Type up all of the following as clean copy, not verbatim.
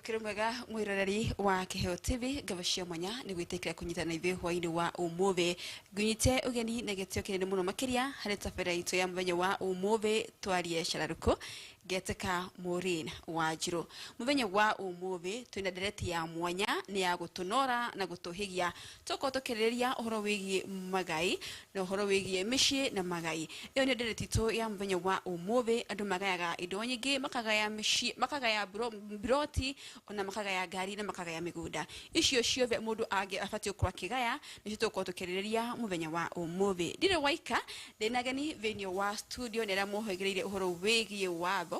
Mukiro mwega mwiroreri wa Kiheo TV gabashia mwanya ni gwitekera kunyitana ithuĩ hwaini wa umuthi gunyite ugeni na gĩtĩo kĩnene mũno makĩria harĩ tabera itu ya mũthenya wa umuthi twarie Shararuko geteka Maureen Wanjiru. Mũthenya wa umuthi twina ndereti ya mwanya ni ya gutunora na gutuhigia toko tukiriria uhoro wigie magai na uhoro wigie mĩciĩ na magai. Iyo ni ndereti tu ya mũthenya wa umuthi andu magayaga indo nyingĩ makagaya mĩciĩ makagaya broti ona makagaya gari na makagaya migunda. Icio ciothe mundu age afatio kwa kigaya nicio tuko tukiriria muthenya wa umuthi. Ndire waika ndinageni venio wa studio nera muhegereire uhoro wigie watho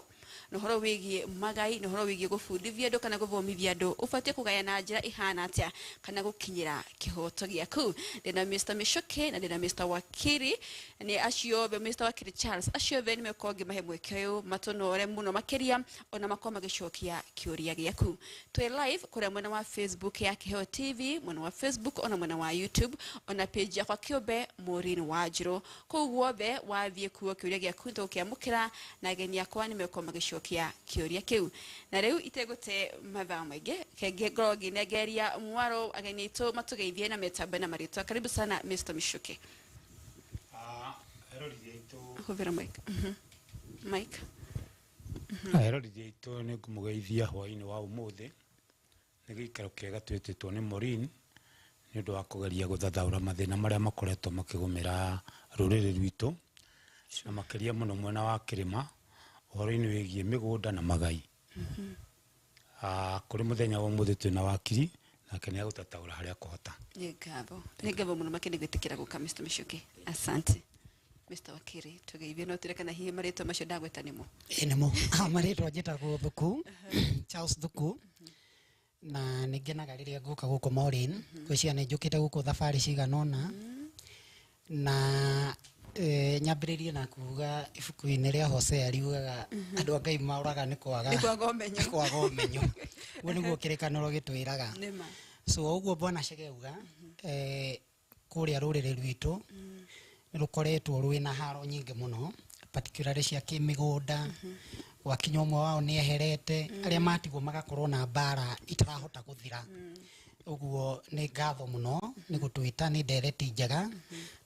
no horo wigie magai no horo wigie gufundithia ndo kana guthomithia ndo ufatie kugaya na njira ihana atia kana gukinyira kihoto giaku. Ndina Mr. Mishoke na ndina Mr. Wakiri ni acio be Mr. Wakiri Charles acio be nimekonge mahe mwekeo matonore muno makiria ona makoma gicokia kiuria giaku. Twe live kuri mwena wa Facebook ya Kiheo TV, mwena wa Facebook ona mwena wa YouTube ona page ya kwa Kiobe Maureen Wanjiru. Koguo be wathie kuo kiuria giaku ndokiamukira na geni yakwa nimekoma gicokia kiuria kiu. Na riu itegute mathaa maige kenge grogi negeria mwaro ageni itu matugeithie na metambe na marito. Karibu sana Mr. Mishoke. Erori yetu Huvira mic. Mic. Erori yetu ni kumugeithia hwaini wa umuthi ni gikaro kiega twititwo ni Maureen ni undu wa kugeria guthathaura mathina maria makoretwo makigumira ruriri rwitu na makiria muno mwena wa kirima uhoro-ini wigie migunda na magai. Kuri muthenya wa umuthi twina wakiri nake ni agutataura haria kuhota. Ni ngabo muno makini gwitikira guka Mr. Mishoke. Asante. Mr. Wakiri tugeithie no tirekana hihi marito macio ndagweta nimo. Nimo marito njitagwo Thuku Charles Thuku na ningenaga riria nguka guku Maureen gwiciana njukite guku thabari ciganona na nyambiririe na kuga ibuku-ini ria Hosea riugaga andu a Ngai mauraga ni kwaga umenyo guo niguo kirikaniro gitwiraga so uguo Bwana Shegeuga kuria ruriri rwitu rukoretwo rwina haro nyingi muno particularly cia kimigunda wakinya umwe wao ni eherete aria matigwo magakorwo na bara itarahota guthira uguo ni ngatho muno ni gutwita ni ndereti njega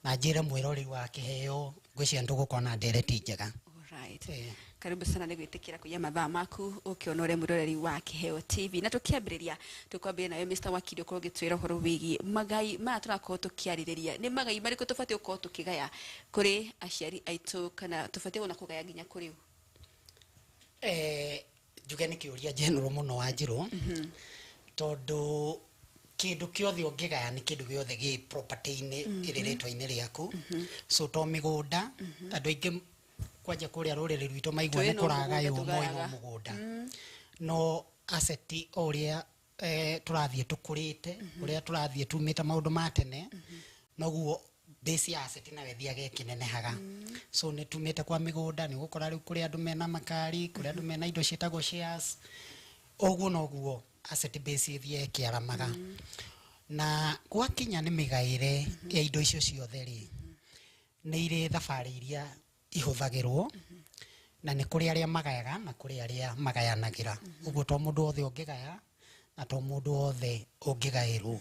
na njire mwirori wa Kiheo ngwicia ndugukona ndereti njega. Alright. Karibu sana ni gwitikira kuya mathaa maku ukionore mwiroreri wa Kiheo TV na tukiambiriria tukwambia nawe Mr. Wakiri ukorwo gitwira horo wigi magai ma turakorwo tukiaririria ni magai mariko tufatie ukorwo tukigaya kuri aciari aitu kana tufatie ona kugaya nginya kuri njuge ni kiuria general muno Wanjiru tondu kindu kiothe ungigaya ni kindu giothe gi property-ini iriritwa-ini riaku so to migunda andu aingi kwanja kuria ruriri rwitu maigua ni kuragayo moyo mugunda no asset uria turathie tukurite uria turathie tumite maundu matene noguo base ya asset na wethia gekinenehaga so ni tumite kwa migunda ni gukora riu kuri andu mena makari kuri andu mena indo cietagwo shares oguo noguo asset base ithie kiaramaga na gwakinya ni migaire ya indo icio ciothe ri ni ire thabari iria ihuthagirwo na ni kuri aria magayaga na kuri aria magayanagira uguo to mundu othe ungigaya na to mundu othe ungigairwo.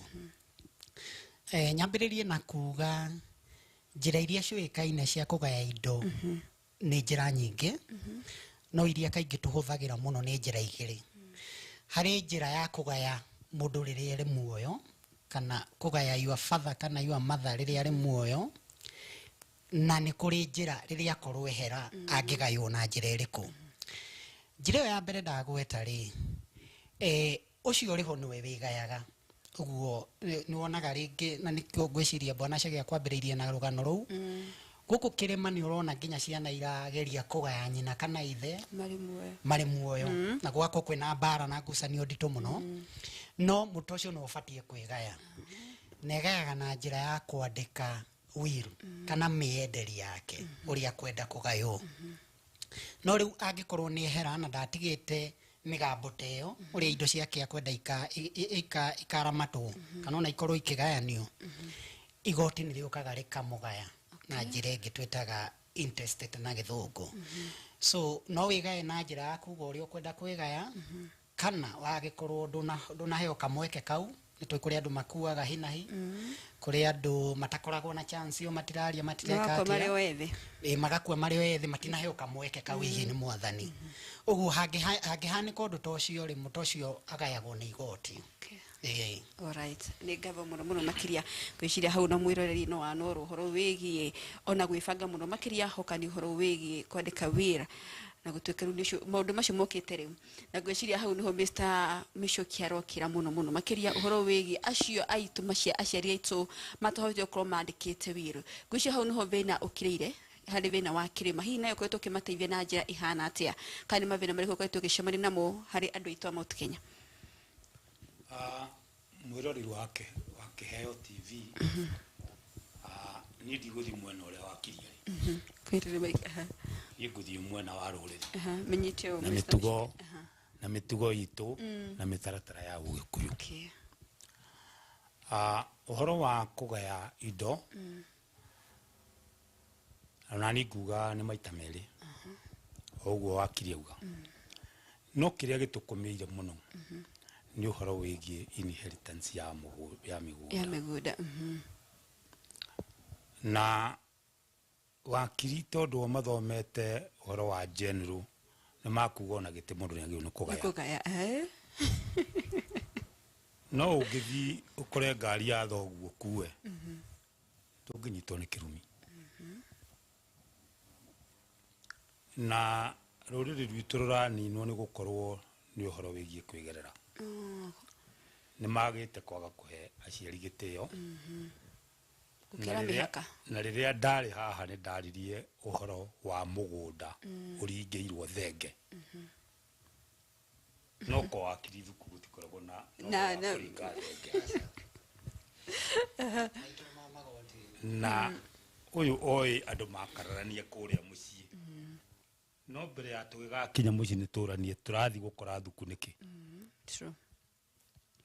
Nyambiririe na kuga njira iria ciuikaine cia kugaya indo ni njira nyingi no iria kaingi tuhuthagira muno ni njira igiri. Hari njira ya kugaya mundu riria ri muoyo kana kugaya your father kana your mother riria ri muoyo na ni kuri njira riria korwo ehera angigaywo na njira iriku. Njira ya mbere ndagweta ri ucio riho niwe wigayaga uguo ni wonaga ringi na nikio ngwiciria Bwana Shege akwambiriirie na rugano ruu guku kirima ni urona nginya ciana irageria kugaya nyina kana ithe mari muoyo na gwako kwina bara na ngucanio nditu muno no mutu ucio no ufatie kwigaya negayaga na njira ya kwandika will kana mienderi yake uria kwenda kugayo no riu angikorwo ni hera na ndatigite migambo teyo uria indo ciake akwenda ikaramatwo kana ona ikorwo ikigayanio igoti ni riukaga rikamugaya na njira ingi twitaga intestate na githungu so no wigaye na njira ya kuga uria ukwenda kwigaya kana wagikorwo nduna heo kamweke kau nitwe kuri andu makuaga hinahi kuri andu matakoragwo na chance yo matiraria matireka atia magakua mari wethe matinaheo kamweke kau hihi ni mwathani uguo hangihanika undu ta ucio ri muto ucio agayagwo ni igoti. Alright, ni ngava muno makiria gwiciria hau na mwiroreri no anoro horo wigie ona gwibanga muno makiria hokani horo wigie kwandika wira na gutweka runisho maundu macio mokite riu na gwiciria hau niho Mr. Michoki arokira muno makiria horo wigie acio aitu macia aciari aitu matohotio kro mandikite wira gwiciria hau niho bena ukirire hari bena wa kirima hi nayo kweto kimateithia na njira ihana atia kana mavena mariko kweto gicemani namo hari andu aitu Mount Kenya. Mwirori wake Kiheo TV ni ndiguthi mwena uria wakiria kwirire maika iguthi mwena wa ruriri menyite o na mitugo itu na mitaratara ya Ugikuyu. Uhoro wa kugaya indo na ni nguga ni maita meri oguo wakiria uga no kiria gitukumiire muno ni uhoro wigie inheritance ya migunda na wakiri tondu mathomete uhoro wa general ni makuga na gite mundu ni agio ni kugaya no ugithi ukore ngari ya thoguo kuwe tunginyitwo ni kirumi na ruriri rwitu ruraninwo ni gukorwo ni uhoro wigie kwigerera ni magite kwaga kuhe aciari gitio gukira mihaka na riria ndari haha ni ndaririe uhoro wa mugunda uringeirwo thenge no ko akiri thukuru tikoragwo na na uyu oi andu makararania kuria mucii no mbere ya tugigakinya mucii ni turanie turathi gukora thuku niki true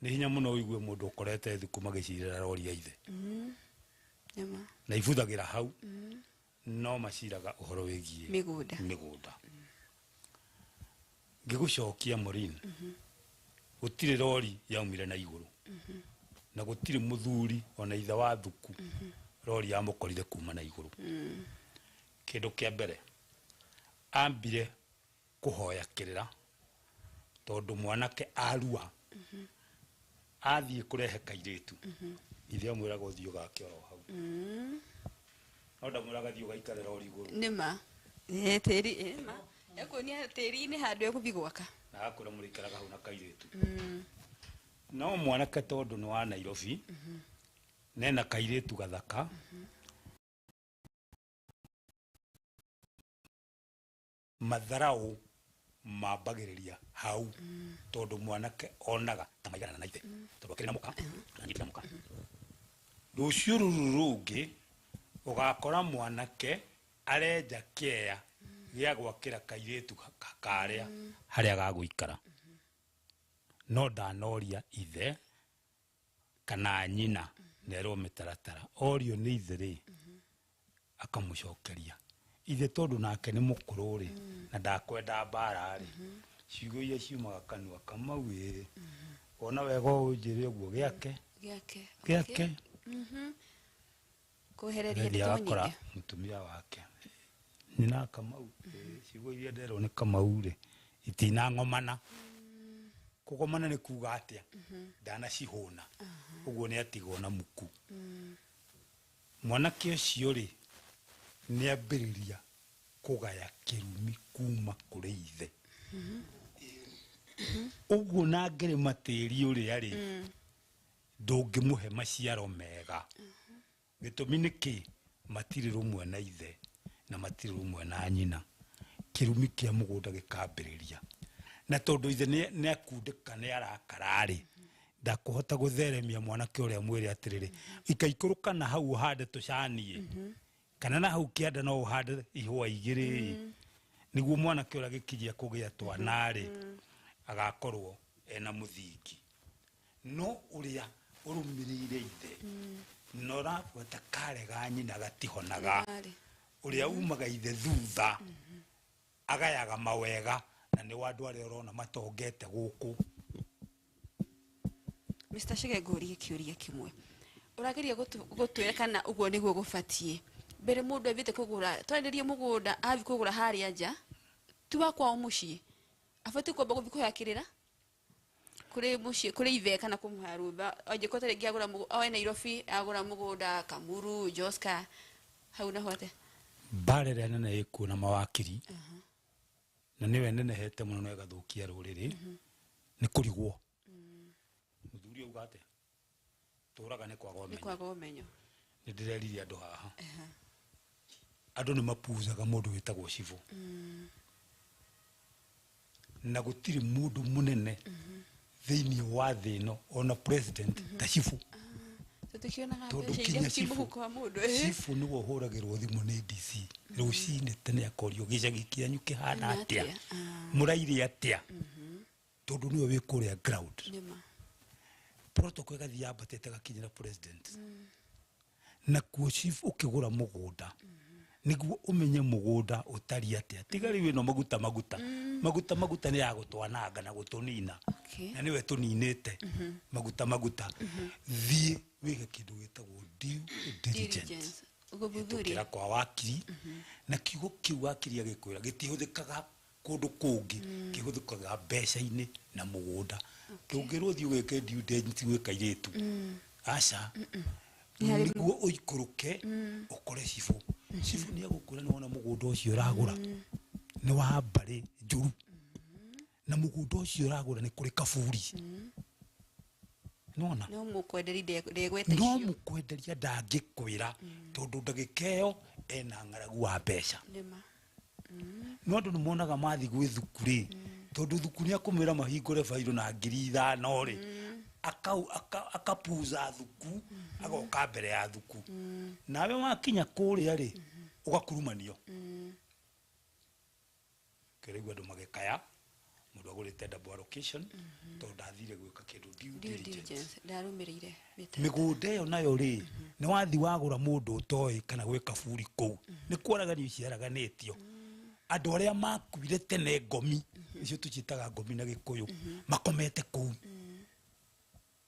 ni hinya muno uigue mundu ukorete thuku magicirira rori ya ithe Nema. Na ibuthagira hau no maciraga uhoro wigie migunda ngigucokia Morin gutire rori yaumire na iguru na gutire muthuri ona itha wa thuku rori ya mukorire kuma na iguru kindu kia mbere ambire kuhoya kirira tondu mwanake arua athie kurehe kairetu ithe amwiraga uthio gake oro hau no ndamwiraga thio gaikare rori iguru nima teri ma yakonia teri ni handu ekuthi gwaka na akura murikaraga hau na kairetu no mwanake tondu ni wa Nairobi nena kairetu gathaka matharau mambagiriria hau tondu mwanake onaga tamaigana na ithe tondu akiri na muka na nyita muka rucio rungi ugakora mwanake arenja kea gia gwakira kairetu kakaria haria gaguikara no ndanoria ithe kana nyina nero mitaratara orio ni ithe ri akamucokeria ithe tondu nake ni mukuru ri na ndakwenda mbara ri ciugo iria ciumaga kanua Kamau ona wega unjire guo giake kuhereria akora mutumia wake nina Kamau ciugo iria ndero ni Kamau ri itina ngomana kugomana ni kuga atia ndana cihuna uguo ni atigwo na muku mwanake ucio ri ni ambiriria kugaya kirumi kuma kuri ithe uguo na ngere matiri uria ri ndungimuhe maciaro mega gitumi niki matiri rumwe na ithe na matiri rumwe na nyina kirumi kia mugunda gikambiriria na tondu ithe ni akundika ni arakarari ndakuhota gutheremia mwanake uria mwiri atiriri ikaikuruka na hau hande tucanie kana na hau kianda no uhande ihwa igiri niguo mwanake uria gikijia kugia twanari agakorwo ena muthingi no uria urumirire ithe no rafuata kare ga nyina gatihonaga uria umaga ithe thutha agayaga mawega na nĩ wandu arĩa ũrona matongete gũkũ. Mr. Chege ngũrie kĩũria kĩmwe ũrageria gũtwĩra kana ũguo nĩguo gũbatie mbere mũndũ athĩte kũgũra twarĩrĩrie mũgũnda athi kũgũra harĩa nja ti wa kwao mũciĩ abatie kwamba gũthiĩ kũhakĩrĩra kũrĩ mũciĩ kũrĩ ithe kana kũmũha rũtha angĩkorwo ta rĩngĩ agũra oe Nairobi agũra mũgũnda Kamuru Joska hau naho atĩa mbara ĩrĩa nene ĩkuo na mawakiri na nĩwe nenehete mũno na ĩgathũkia rũrĩrĩ nĩ kũrigwo mũthuri auga atĩa tũraga nĩ kwaga ũmenyo nĩ ndĩreririe andũ haha andũ nĩ mapuzaga mũndũ wĩtagwo cibũ na gũtirĩ mũndũ mũnene thĩinĩ wa thĩ ĩno ona president ta cibũ tondũ kinya cibũ nĩwe ũhũragĩrwo thimũ nĩ DC rũcinĩ tene akorio gĩcagi kĩanyu kĩhana atĩa mũraire atĩa tondũ nĩwe wĩ kũrĩa ground protocol ĩgathiĩ yambatĩte gakinyĩra president na kuo chief ũkĩgũra mũgũnda nĩguo ũmenye mũgũnda ũtari atĩa tiga rĩu ĩno maguta nĩ ya gũtwananga na gũtũnina na nĩwe tũninĩte maguta thiĩ wĩge kĩndũ gĩtagwo due diligence gũthuthuria kwa wakiri na kiugo kĩu wakiri agĩkwĩra gĩtihũthĩkaga kũndũ kũngĩ kĩhũthĩkaga mbeca-inĩ na mũgũnda tũngĩrwo thiĩ ũgĩke due diligence gwĩ kairĩtu aca nĩguo ũikũrũke ũkore cibũ nĩ agũkũra nĩ wona mũgũnda ũcio ũragũra nĩ wa mbarĩ njũru na mũgũnda ũcio ũragũra nĩ kũrĩ kaburi nona no mũkwenderia ndangĩkwĩra tondũ ndagĩka ĩyo ena ng'aragu wa mbeca no andũ nĩ monaga mathi gwĩ thukuru tondũ thukuru nĩ akũmwĩra mahingũre bairũ na 5,000 akapuza thuku agoka mbere ya thuku nawe wakinya kũrĩa rĩ ũgakurumanio kĩrĩgwa andũ magĩkaya mũndũ agũrĩte double allocation tondũ ndathire gwĩka kĩndũ due diligence ndarũmĩrĩire mĩgũnda ĩyo nayo rĩ nĩ wathi wagũra mũndũ ũtoĩ kana gwĩ kaburi kũu nĩ kwaraganio ciaraganĩtio andũ arĩa makuire tene ngomi icio tũciĩtaga ngomi na Gĩkũyũ makomete kũu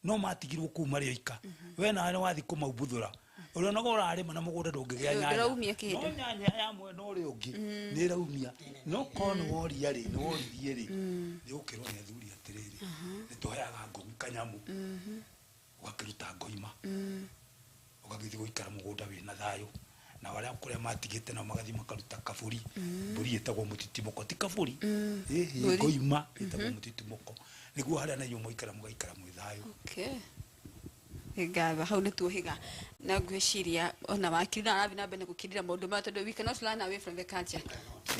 no matigirwo kũu marĩ oika we nawe nĩ wathi kũmaumbũthũra ũrĩa nogo ũrarĩma na mũgũnda ndũngĩgĩa nyanya no nyanya ya mwena ũrĩa ũngĩ nĩ ĩraumia no korwo nĩ woria rĩ nĩ woririe rĩ nĩ ũkĩrwo nĩ athuri atĩrĩrĩ nĩ tũheaga ngomi kanyamũ ũgakĩruta ngoima ũgagĩthiĩ gũikara mũgũnda wĩna thayũ na wale kũrĩa matigĩte na magathi makaruta kaburi mbũri ĩtagwo mũtitimũko ti kaburi ngoima ĩtagwo mũtitimũko nĩguo harĩa nayo mũikara mũgaikara mwĩ thayũ Ngava hau nĩ tuhiga na ngwĩciria ona wakiri na arathi na mbere gũkirira maũndũ ma tondũ we cannot run away from the culture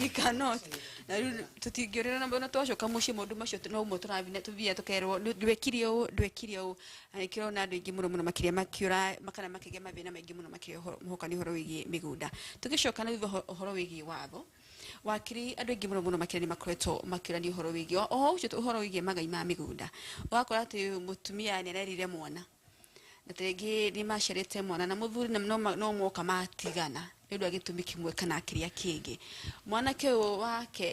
we cannot na rĩu tũtingĩũrĩra na mbona twacoka mũciĩ maũndũ macio no ũmwe tũrathi na tũthia tũkerwo ndwekire ũũ kĩrona andũ aingĩ mũno makĩria makĩũra makana makĩgĩa mathĩna maingĩ mũno makĩria mũhoka nĩ ũhoro wĩgiĩ mĩgũnda tũgĩcoka na thutha ũhoro wĩgiĩ watho wakiri andũ aingĩ mũno makĩria nĩ makoretwo makĩũrania ũhoro wĩgiĩ ũcio ũhoro wĩgiĩ magai ma mĩgũnda ũgakora atĩ mũtumia nĩ arerire mwana na rĩngĩ nĩ maciarĩte mwana na mũthuri no moka matigana nĩ ũndũ agĩtũmi kĩmwe kana kĩrĩa kĩngĩ mwanake ũyũ wake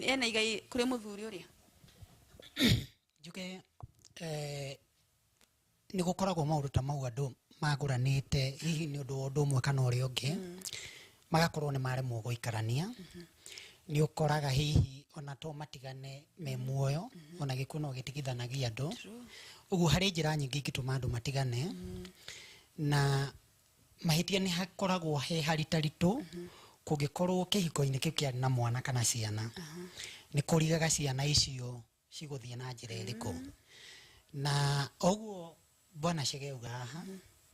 ena igai kũrĩ mũthuri ũrĩa njuge nĩ gũkoragwo maũndũ ta mau andũ magũranĩte hihi nĩ ũndũ wa ũndũ ũmwe kana ũrĩa ũngĩ magakorwo nĩ maremwo gũikarania nĩ ũkoraga hihi ona to matigane me muoyo ona gĩkuũ no gĩtigithanagia andũ ũguo harĩ njĩra nyingĩ ingĩtũma andũ matigane na mahĩtia nĩ hakoragwo he haritaritũ kũngĩkorwo kĩhiko-inĩ kĩu kĩarĩ na mwana kana ciana nĩ kũrigaga ciana icio cigũthiĩ na njĩra ĩrĩkũ na ũguo bwana Chege auga haha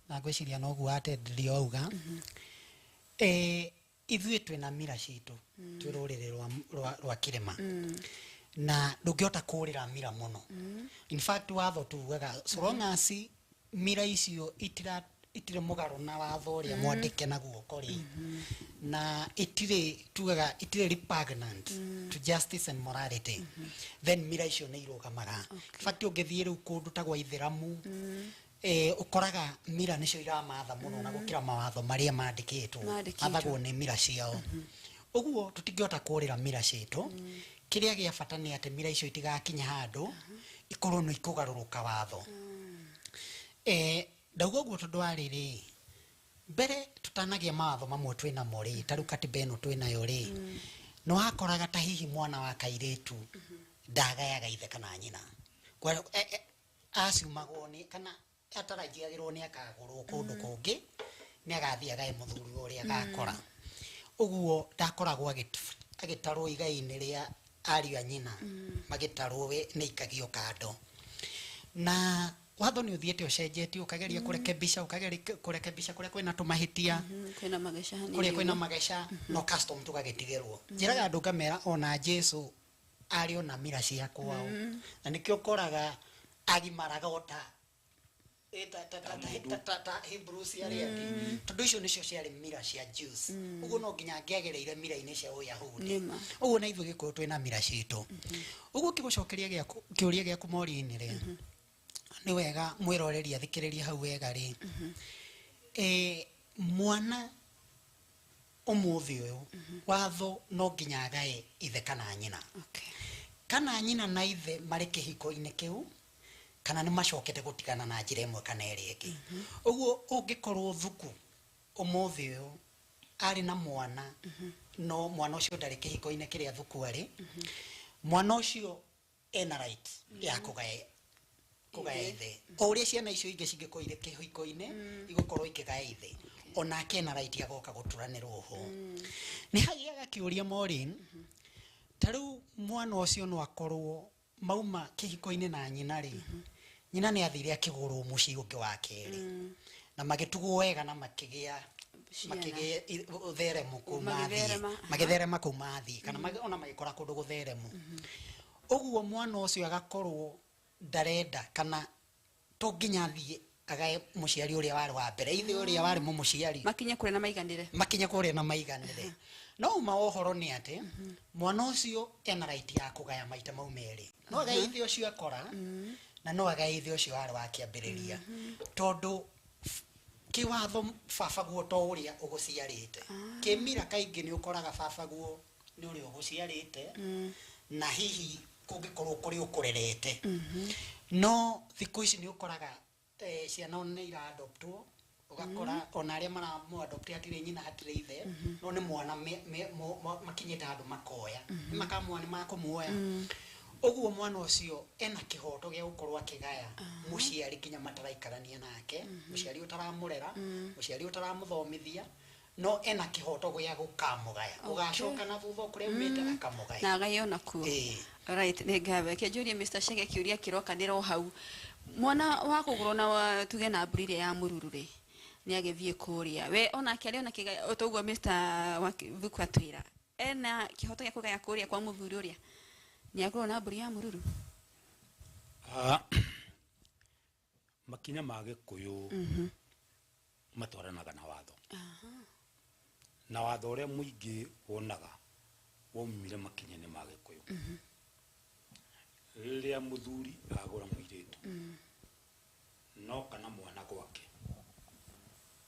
na ngwĩciria noguo atenderio auga ithuĩ twĩna mira citũ twĩ rũrĩrĩ rwa kĩrĩma na ndũngĩhota kũrĩra mira mũno in fact watho tugaga so long as mira icio itirĩ mũgarũ na watho ũrĩa mwandĩke na guoko rĩ na itirĩ repugnant to justice and morality then mira icio nĩ irũgamaga in fact ũngĩthiĩ rĩu kũndũ ta gwa Ithĩramu ũkoraga mira nĩcio iramatha mũno na gũkĩra mawatho marĩa mandĩkĩtwo mathagwo nĩ mira ciao ũguo tũtingĩhota kũrĩra mira citũ kiria gia bata ni ati mira icio itigakinya handu ikorwo no ikugaruruka watho ndauga guo tondu ariri mbere tutanagia mawatho mamwe twina mo ri taru katiba ino twina yo ri no hakoraga ta hihi mwana wa kairitu ndagayaga ithe kana nyina kwa aciumagwo ni kana atarajiagirwo ni akagurwo kundu kungi ni agathia gae muthuri uria agakora uguo ndakoragwo agitarwo igai-ini ria ariu a nyina magitarwo we ni ikagio kando na watho ni uthiete ucenjetie ukageria kurekebisha kuria kwina tumahitia kwina magesha hani kuria kwina magesha no custom tugagitigirwo njiraga andu ngamera ona Jesu ari ona mira cia kwao na nikio koraga agimaraga ota Hebrews yari ati tondu icio nicio ciari mira cia Jews uguo no nginya ngiagereire mira-ini cia Uyahudi uguo na ithuĩ gĩkũyũ twĩna mira citũ uguo kĩgũcokeria kĩũria gĩaku mori-inĩ rĩ nĩ wega mwĩroreri athikĩrĩrie hau wega rĩ mwana ũmũthĩ ũyũ watho no nginya agae ithe kana nyina kana nyina na ithe marĩ kĩhiko-inĩ kĩu kana nĩ macokete gũtigana na njĩra ĩmwe kana ĩrĩa ĩngĩ ũguo ũngĩkorwo thuku ũmũthĩ ũyũ arĩ na mwana no mwana ũcio ndarĩ kĩhiko-inĩ kĩrĩa thuku arĩ mwana ũcio ena right ya kũgaya ithe o ũrĩa ciana icio ingĩ cingĩkorwo irĩ kĩhiko-inĩ igũkorwo ikĩgaya ithe onake ena right agoka gũturanĩrwo ho nĩ hagĩaga kĩũria Maureen ta rĩu mwana ũcio no akorwo mauma kĩhiko-inĩ na nyina rĩ nyina nĩ athire akĩgũrwo mũciĩ ũngĩ wa kerĩ na magĩtugwo wega na makĩgĩa ũtheremu magĩtherema kũu mathiĩ kana ona magĩkora kũndũ gũtheremu ũguo mwana ũcio agakorwo ndarenda kana to nginya athiĩ agae mũciari ũrĩa warĩ wa mbere ithe ũrĩa warĩ mũciari makinye kũrĩa na maiganĩre no uma ũhoro nĩ atĩ mwana ũcio ena right ya kũgaya maita mau merĩ no agae ithe ũcio akora na no agae ithe ũcio warĩ wa kĩambĩrĩria tondũ kĩwatho babaguo to ũrĩa ũgũciarĩte kĩmira kaingĩ nĩ ũkoraga babaguo nĩ ũrĩa ũgũciarĩte na hihi kũngĩkorwo kũrĩ ũkũrerete no thikũ ici nĩ ũkoraga ciana nĩ ira-adoptwo ugakora ona arĩa maramu-adopt hatirĩ nyina hatirĩ ithe no nĩ mwana makinyĩte handũ makoya nĩ makamua nĩ makũmuoya ũguo mwana ũcio ena kĩhoto gĩa gũkorwo akĩgaya mũciari kinya mataraikarania nake mũciari ũtaramũrera mũciari ũtaramũthomithia no ena kĩhoto gĩa gũkamũgaya ũgacoka na thutha kũrĩa umĩte akamũgaya na agayo nakuo right nĩ ngabe kĩnjũria Mr. Chege kĩũria kĩrokanĩra hau mwana wa kũgũrwo na tuge na mbũri ĩrĩa ya mũruru rĩ nĩ agĩthiĩ kũrĩa we ona kĩarĩ ona kĩgaya ũguo Mr. Thuku atwĩra ena kĩhoto gĩa kũgaya kũrĩa kwa mũthuri ũrĩa nĩ agũrwo na mbũri ya mũruru makinya ma Gĩkũyũ matwaranaga na watho na watho ũrĩa mũingĩ wonaga waumire makinya-inĩ ma Gĩkũyũ rĩrĩa mũthuri agũra mũirĩtu no kana mwana gwake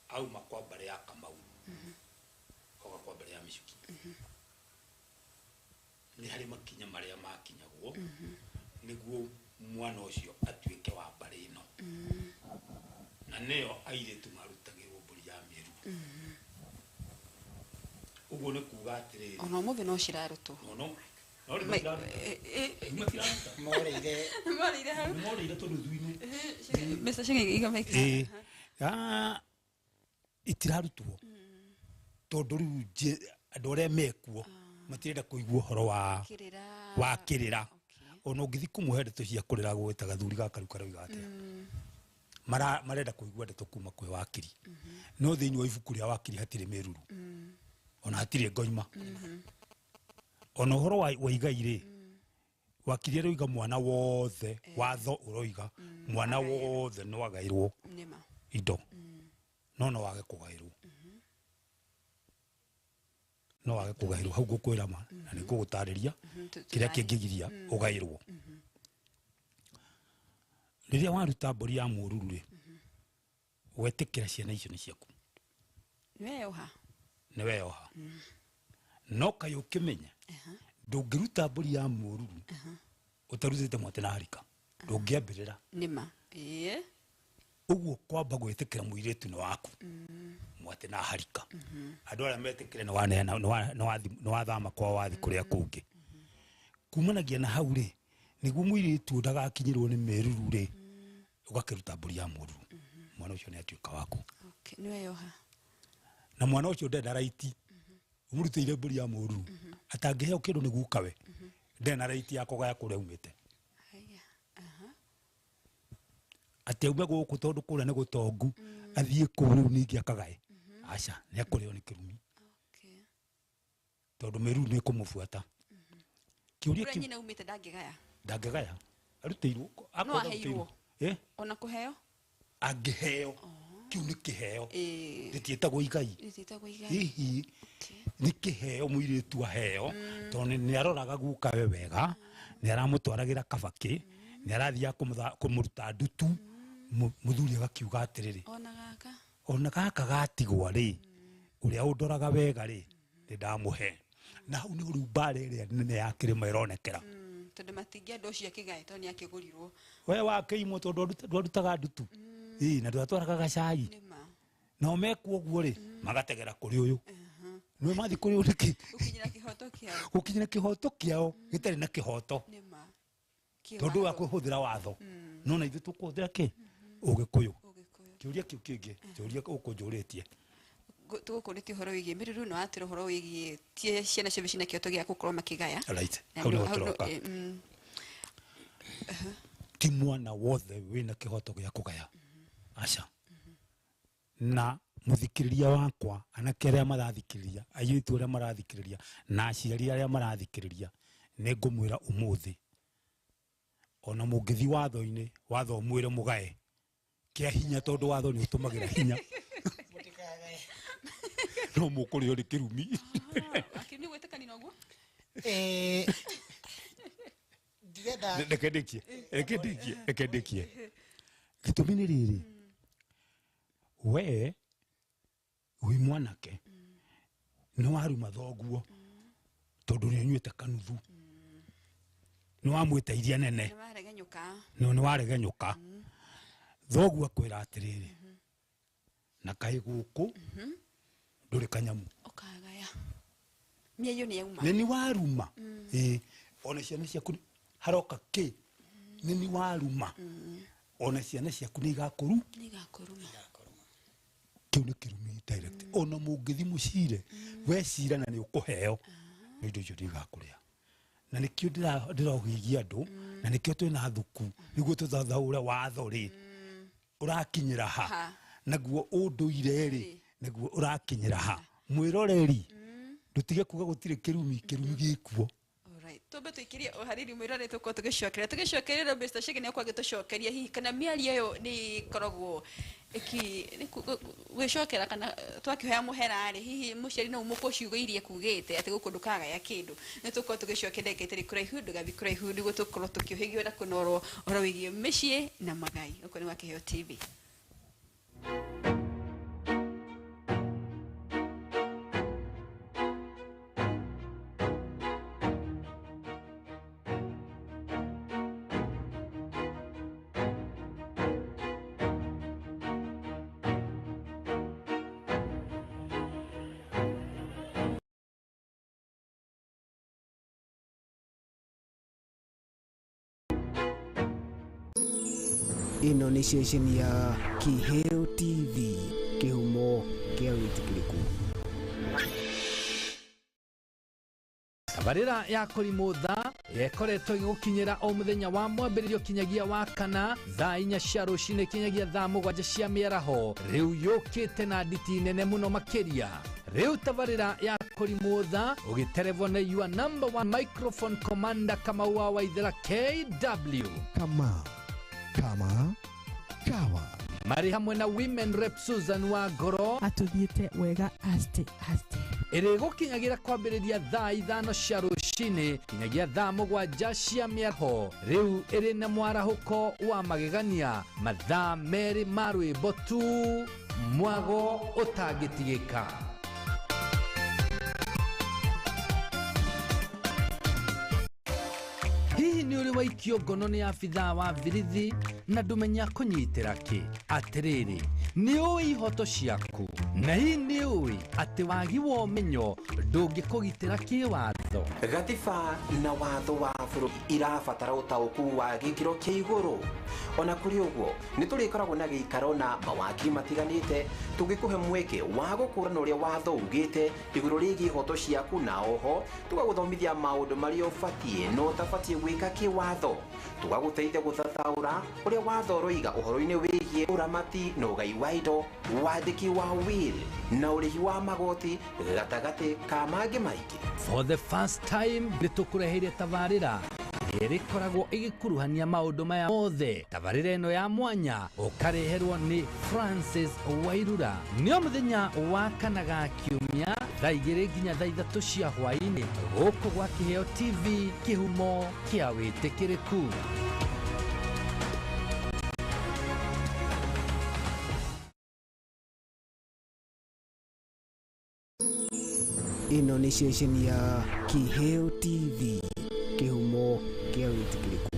auma kwa mbere ya Kamau oga kwa mbere ya Mĩcuki nĩ harĩ makinya marĩa makinyagwo nĩguo mwana ũcio atuĩke wa mbarĩ ĩno na nĩyo airĩtu marutagĩrwo mbũri ya mĩeru ũguo nĩ kuga atĩrĩrĩ ona ũmũthĩ no cirarutwo moreire tũruthu-inĩ Mr. Chege iga make itirarutwo tondũ rĩu andũ arĩa mekuo matirenda kũigua ũhoro wa kĩrĩra ona ũngĩthi kũmũhe ndeto cia kũrĩra gwĩta gathuri gaka rĩu karoiga atĩa marenda kũigua ndeto kuma kwĩ wakiri no thĩinĩ wa ibuku rĩa wakiri hatirĩ mĩruru ona hatirĩ ngoima ona ũhoro wa igai rĩ wakiri aroiga mwana wothe watho ũroiga mwana wothe no agaĩrwo indo no wage kũgaĩrwo no wage kũgaĩrwo hau ngũkwĩra ma na nĩ ngũgũtarĩria kĩrĩa kĩngĩgiria ũgaĩrwo rĩrĩa waruta mbũri ya mũruru rĩ wetĩkĩra ciana icio nĩ ciaku nĩ weyoha no kaĩ ũkĩmenya ndũngĩruta mbũri ya mũruru ũtarutĩte mwatĩ na harika ndũngĩambĩrĩra nĩma ũguo kwamba gwĩtĩkĩra mũirĩtu nĩ waku mwatĩ na harika andũ arĩa metĩkĩre nĩ wathama kwa wathi kũrĩa kũngĩ kumanagia na hau rĩ nĩguo mũirĩtu ndagakinyĩrwo nĩ meruru rĩ ũgakĩruta mbũri ya mũruru mwana ũcio nĩ atuĩka waku nĩwe yoha na mwana ũcio ndenda raiti umurutĩire mbũri ya mũruru atangĩheo kĩndũ nĩ gukawe ndena raiti ya kũgaya kũrĩa umĩte atĩ aume gũkũ tondũ kũrĩa nĩ gũtongu athiĩ kũu rĩu ningĩ akagae aca nĩ akũrĩo nĩ kĩrumi tondũ mĩruru nĩ kũmũbuata kĩũria kĩu nyina umĩte ndangĩgaya arutĩirwo aheirwo ona kũheo angĩheo kĩu nĩ kĩheo gĩtiĩtagwo igai hihi nĩ kĩheo mũirĩtu aheo tondũ nĩ aroraga gukawe wega nĩ aramũtwaragĩra kabakĩ nĩ arathiaga kũmũruta ndutu mũthuri agakiuga atĩrĩrĩ ona gaka gatigwa rĩ ũrĩa ũndoraga wega rĩ ndamũhe na hau nĩ rĩu mbara ĩrĩa nene ya kĩrĩma ĩronekera tondũ matingĩenda ũcio akĩgae tondũ nĩ akĩgũrirwo we wakĩimwo tondũ ndwarutaga ndutu na ndwatwaraga gacai nao mekwo ũguo rĩ magategera kũrĩ ũyũ nĩwe mathi kũrĩ ũyũ nĩkĩ gũkinyĩra kĩhoto kĩao gĩtarĩ na kĩhoto tondũ wa kũhũthĩra watho no na ithuĩ tũkũhũthĩra kĩ ũgĩkũyũ kĩũria kĩu kĩngĩ kĩũria ũkũnjũrĩtie tũgũkũrĩtie ũhoro wĩgiĩ mĩruru na watĩra ũhoro wĩgiĩ tie ciana ciothe cina kĩhoto gĩa gũkorwo makĩgaya hau nĩho tũroka ti mwana wothe wĩna kĩhoto gĩa kũgaya aca na mũthikĩrĩria wakwa anake arĩa marathikĩrĩria airĩtu arĩa marathikĩrĩria na aciari arĩa marathikĩrĩria nĩ ngũmwĩra ũmũthĩ ona mũngĩthi watho-inĩ watho mwĩre mũgae kĩa hinya tondũ watho nĩ ũtũmagĩra hinya no mũkũrĩo nĩ kĩrumi akĩni gwĩtĩkani noguo reke ndĩkie gĩtũmi nĩ rĩrĩ we wĩ mwanake nĩ waruma thoguo tondũ nĩ ũnyuĩte kanuthu nĩ wamwĩta iria nene nĩ waregenyũka thoguo akwĩra atĩrĩrĩ na kaĩ gũkũ ndũrĩ kanyamu ũkagaya mĩayo nĩ yauma nĩ waruma ona ciana ciaku haroka kĩ nĩ waruma ona ciana ciaku nĩ igakũruma kĩu nĩ kĩrumi direct ona mũngĩthi mũcire wecira na nĩ ũkũheo nĩ indo icio ndigakũrĩa na nĩkĩo ndĩrogigia andũ na nĩkĩo twĩna thuku nĩguo tũthathaũre watho rĩ ũrakinyĩra ha naguo ũndũire rĩ nĩguo ũrakinyĩra ha mwĩroreri ndũtige kuga gũtirĩ kĩrumi gĩkuo tumbe tuikirie uhariri mwirore tuko tugicokeria Mr. Shege nĩ kwa gĩtũcokeria hihi kana mĩario ĩyo nĩ koragwo gwĩcokera kana twakĩhoya mũhera rĩ hihi mũciari no mũkũ ciugo irie kugĩte atĩ gũkũ ndũkagaya kĩndũ nĩ tuko tũgĩcokeria gĩtĩri kũraihu ndũgathi kũraihu nĩguo tũkorwo tũkĩũhĩgio na kũnorwo ũhoro wĩgiĩ mĩciĩ na magai ũkũ nĩ wa Kĩheo TV. Ino nĩ ceceni ya Kĩheo TV, kĩhumo kĩa wĩtĩkĩrĩku. Tabarĩra ya kũrimũtha yekoretwo ĩgũkinyĩra o mũthenya wa mwambĩrĩrio kinyagia wa kana thaa 4 cia rũcinĩ kinyagia thaa 7 cia mĩaraho rĩu yũkĩte na nditi nene mũno makĩria. Rĩu tabarĩra ya kũrimũtha ũgĩterevwo na your number 1 microphone commander Kamau wa Waithera KW. Kama kawa Mari hamwe na women rep Susan wa Ngoro atuthiĩte wega aste ĩrĩ gũkinyagira kwambĩrĩria thaa 5 cia rũcinĩ kinyagia thaa 7 cia mĩaraho rĩu ĩrĩ na mwarahũko wa magegania mathaa merĩ ma rwĩmbo tu mwago ũtangĩtigĩka. hihi nĩ ũrĩ waikio ngono nĩ abithaa wa birithi na ndũmenya kũnyitĩra kĩ? Atĩrĩrĩ, nĩ ũĩ ihoto ciaku na hihi nĩ ũĩ atĩ wagi wa ũmenyo ndũngĩkũgitĩra kĩwatho? Gatiba na watho wa bũrũri irabatara ũtaũku wa gĩkĩro kĩa igũrũ. Ona kũrĩ ũguo nĩ tũrĩkoragwo na gĩikaro na mawakiri matiganĩte tũngĩkũhe mweke wa gũkũrana ũrĩa watho ugĩte igũrũ rĩgiĩ ihoto ciaku, na oho tũgagũthomithia maũndũ marĩa ũbatiĩ na ũtabatiĩ gwĩka kĩwatho. Tũgagũteithia gũthathaũra ũrĩa watho ũroiga ũhoro-inĩ wĩgiĩ ũramati na ũgai wa indo, wandĩki wa will na ũrĩhi wa magoti, gatagatĩ ka mangĩ maingĩ. For the first time nĩtũkũreheire tabarĩra ĩrĩkoragwo ĩgĩkuruhania maũndũ maya mothe. Tabarĩra ĩno ya mwanya ũkareherwo nĩ Francis Wairura. Nĩ o mũthenya wa kana ga kiumia thaa 2 nginya thaa 3 cia hwaĩ-inĩ gũkũ gwa Kĩheo TV, kĩhumo kĩa wĩtĩkĩrĩku. Ĩno nĩ ceceni ya Kĩheo TV, kĩhumo kĩa wĩtĩkĩrĩku.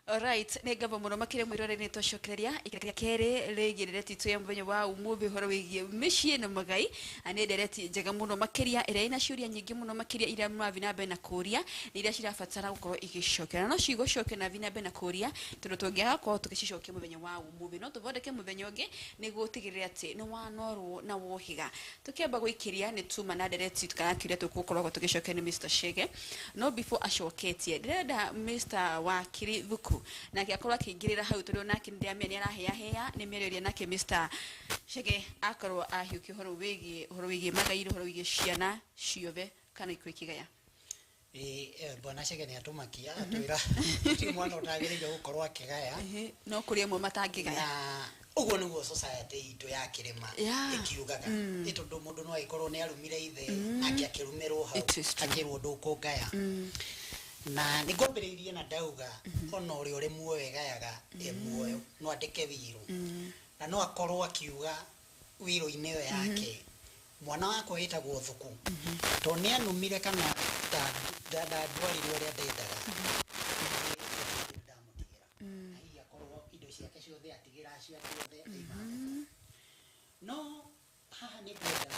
Alright, nĩngamba mũno makĩria mwĩrore-inĩ twacokereria ikĩrĩa kerĩ rĩgiĩ ndereti itũ ya mũthenya wa ũmũthĩ ũhoro wĩgiĩ mĩciĩ na magai. Nĩ ndereti njega mũno makĩria ĩrĩa ĩna ciũria nyingĩ mũno makĩria iria mũrathiĩ na mbere na kũria, nĩ iria cirabatara gũkorwo igĩcokera, no cigũcokia na na mbere na kũria tondũ tũngĩaga gũkorwo tũgĩcicokia mũthenya wa ũmũthĩ no tũthondeke mũthenya ũngĩ nĩguo ũtigĩrĩre atĩ nĩ wanorwo na wohiga. Tũkĩamba gũikĩria nĩ tuma na ndereti kana kĩũria tũgũkorwo tũgĩcokia nĩ Mr. Chege, no before acoketie ndĩrenda Mr. Wakiri Thuku nake akorwo akĩingĩrĩra hau tondũ nake ndĩamenya nĩaraheahea nĩ mĩario nake Mr. Chege akorwo ahiũkia ũhoro wĩgiĩ magai, ũhoro wĩgiĩ ciana ciothe kana ikuũ ikĩgaya. Bwana Chege nĩ atũmakia atwĩra ti mwana ũtagĩrĩire gũkorwo akĩgaya, no kũrĩ amwe matangĩgaya, na ũguo nĩguo society itũ ya kĩrĩma ĩkiugaga. Nĩ tondũ mũndũ no agĩkorwo nĩ arumire ithe nake akĩrumĩrwo hau akĩrwo ndũkũngaya. Na nĩ ngwambĩrĩirie na ndauga ona ũrĩa ũrĩ muoyo egayaga muoyo no andĩke wĩrũ, na no akorwo akiuga wĩrũ-inĩ ĩyo yake mwana wakwa wĩtagwo Thuku tondũ nĩ anumire kana ndandwarire ũrĩa ndendaga ndamũtigĩra, na hihi akorwo indo ciake ciothe atigĩra ciothe. No haha nĩ kwenda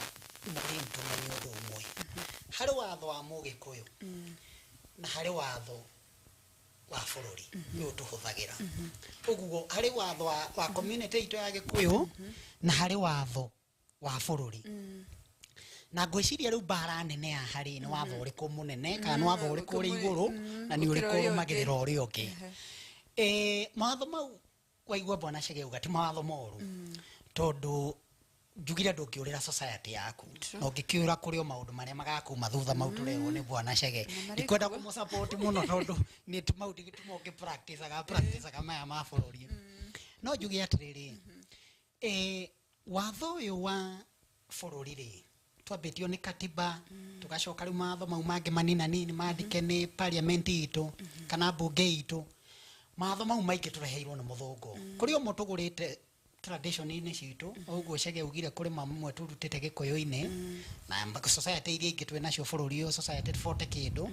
mũrĩmi tũmenye ũndũ ũmwe, harĩ watho wa Mũgĩkũyũ na harĩ watho wa bũrũri nĩ ũtũhũthagĩra. Ũguo harĩ watho wa community itũ ya Gĩkũyũ na harĩ watho wa bũrũri, na ngwĩciria rĩu mbara nene ya harĩ nĩ watho ũrĩkũ mũnene kana nĩ watho ũrĩkũ ũrĩ igũrũ na nĩ ũrĩkũ ũrũmagĩrĩra ũrĩa ũngĩ. Mawatho mau waigua Bwana Chege auga ti mawatho moru, tondũ njugire ndũngĩũrĩra society yaku na ũngĩkĩũra kũrĩ o maũndũ marĩa magakuma thutha mau tũrehwo nĩ Bwana Chege. Ndikwenda kũmũsupport mũno tondũ nĩ mau ndigĩtuma ũngĩ practice maya ma bũrũri, no njuge atĩrĩrĩ, watho ũyũ wa bũrũri rĩ twambĩtio nĩ katiba tũgacoka rĩu mawatho mau mangĩ maninanini mandĩke nĩ parliament itũ kana mbunge itũ. Mawatho mau maingĩ tũreheirwo nĩ mũthũngũ, kũrĩ o mo tũgũrĩte tradition-inĩ citũ. Ũguo Chege augire kũrĩ mamwe tũrutĩte Gĩkũyũ-inĩ na society iria ingĩ twĩ nacio bũrũri ũyũ society tũbote kĩndũ.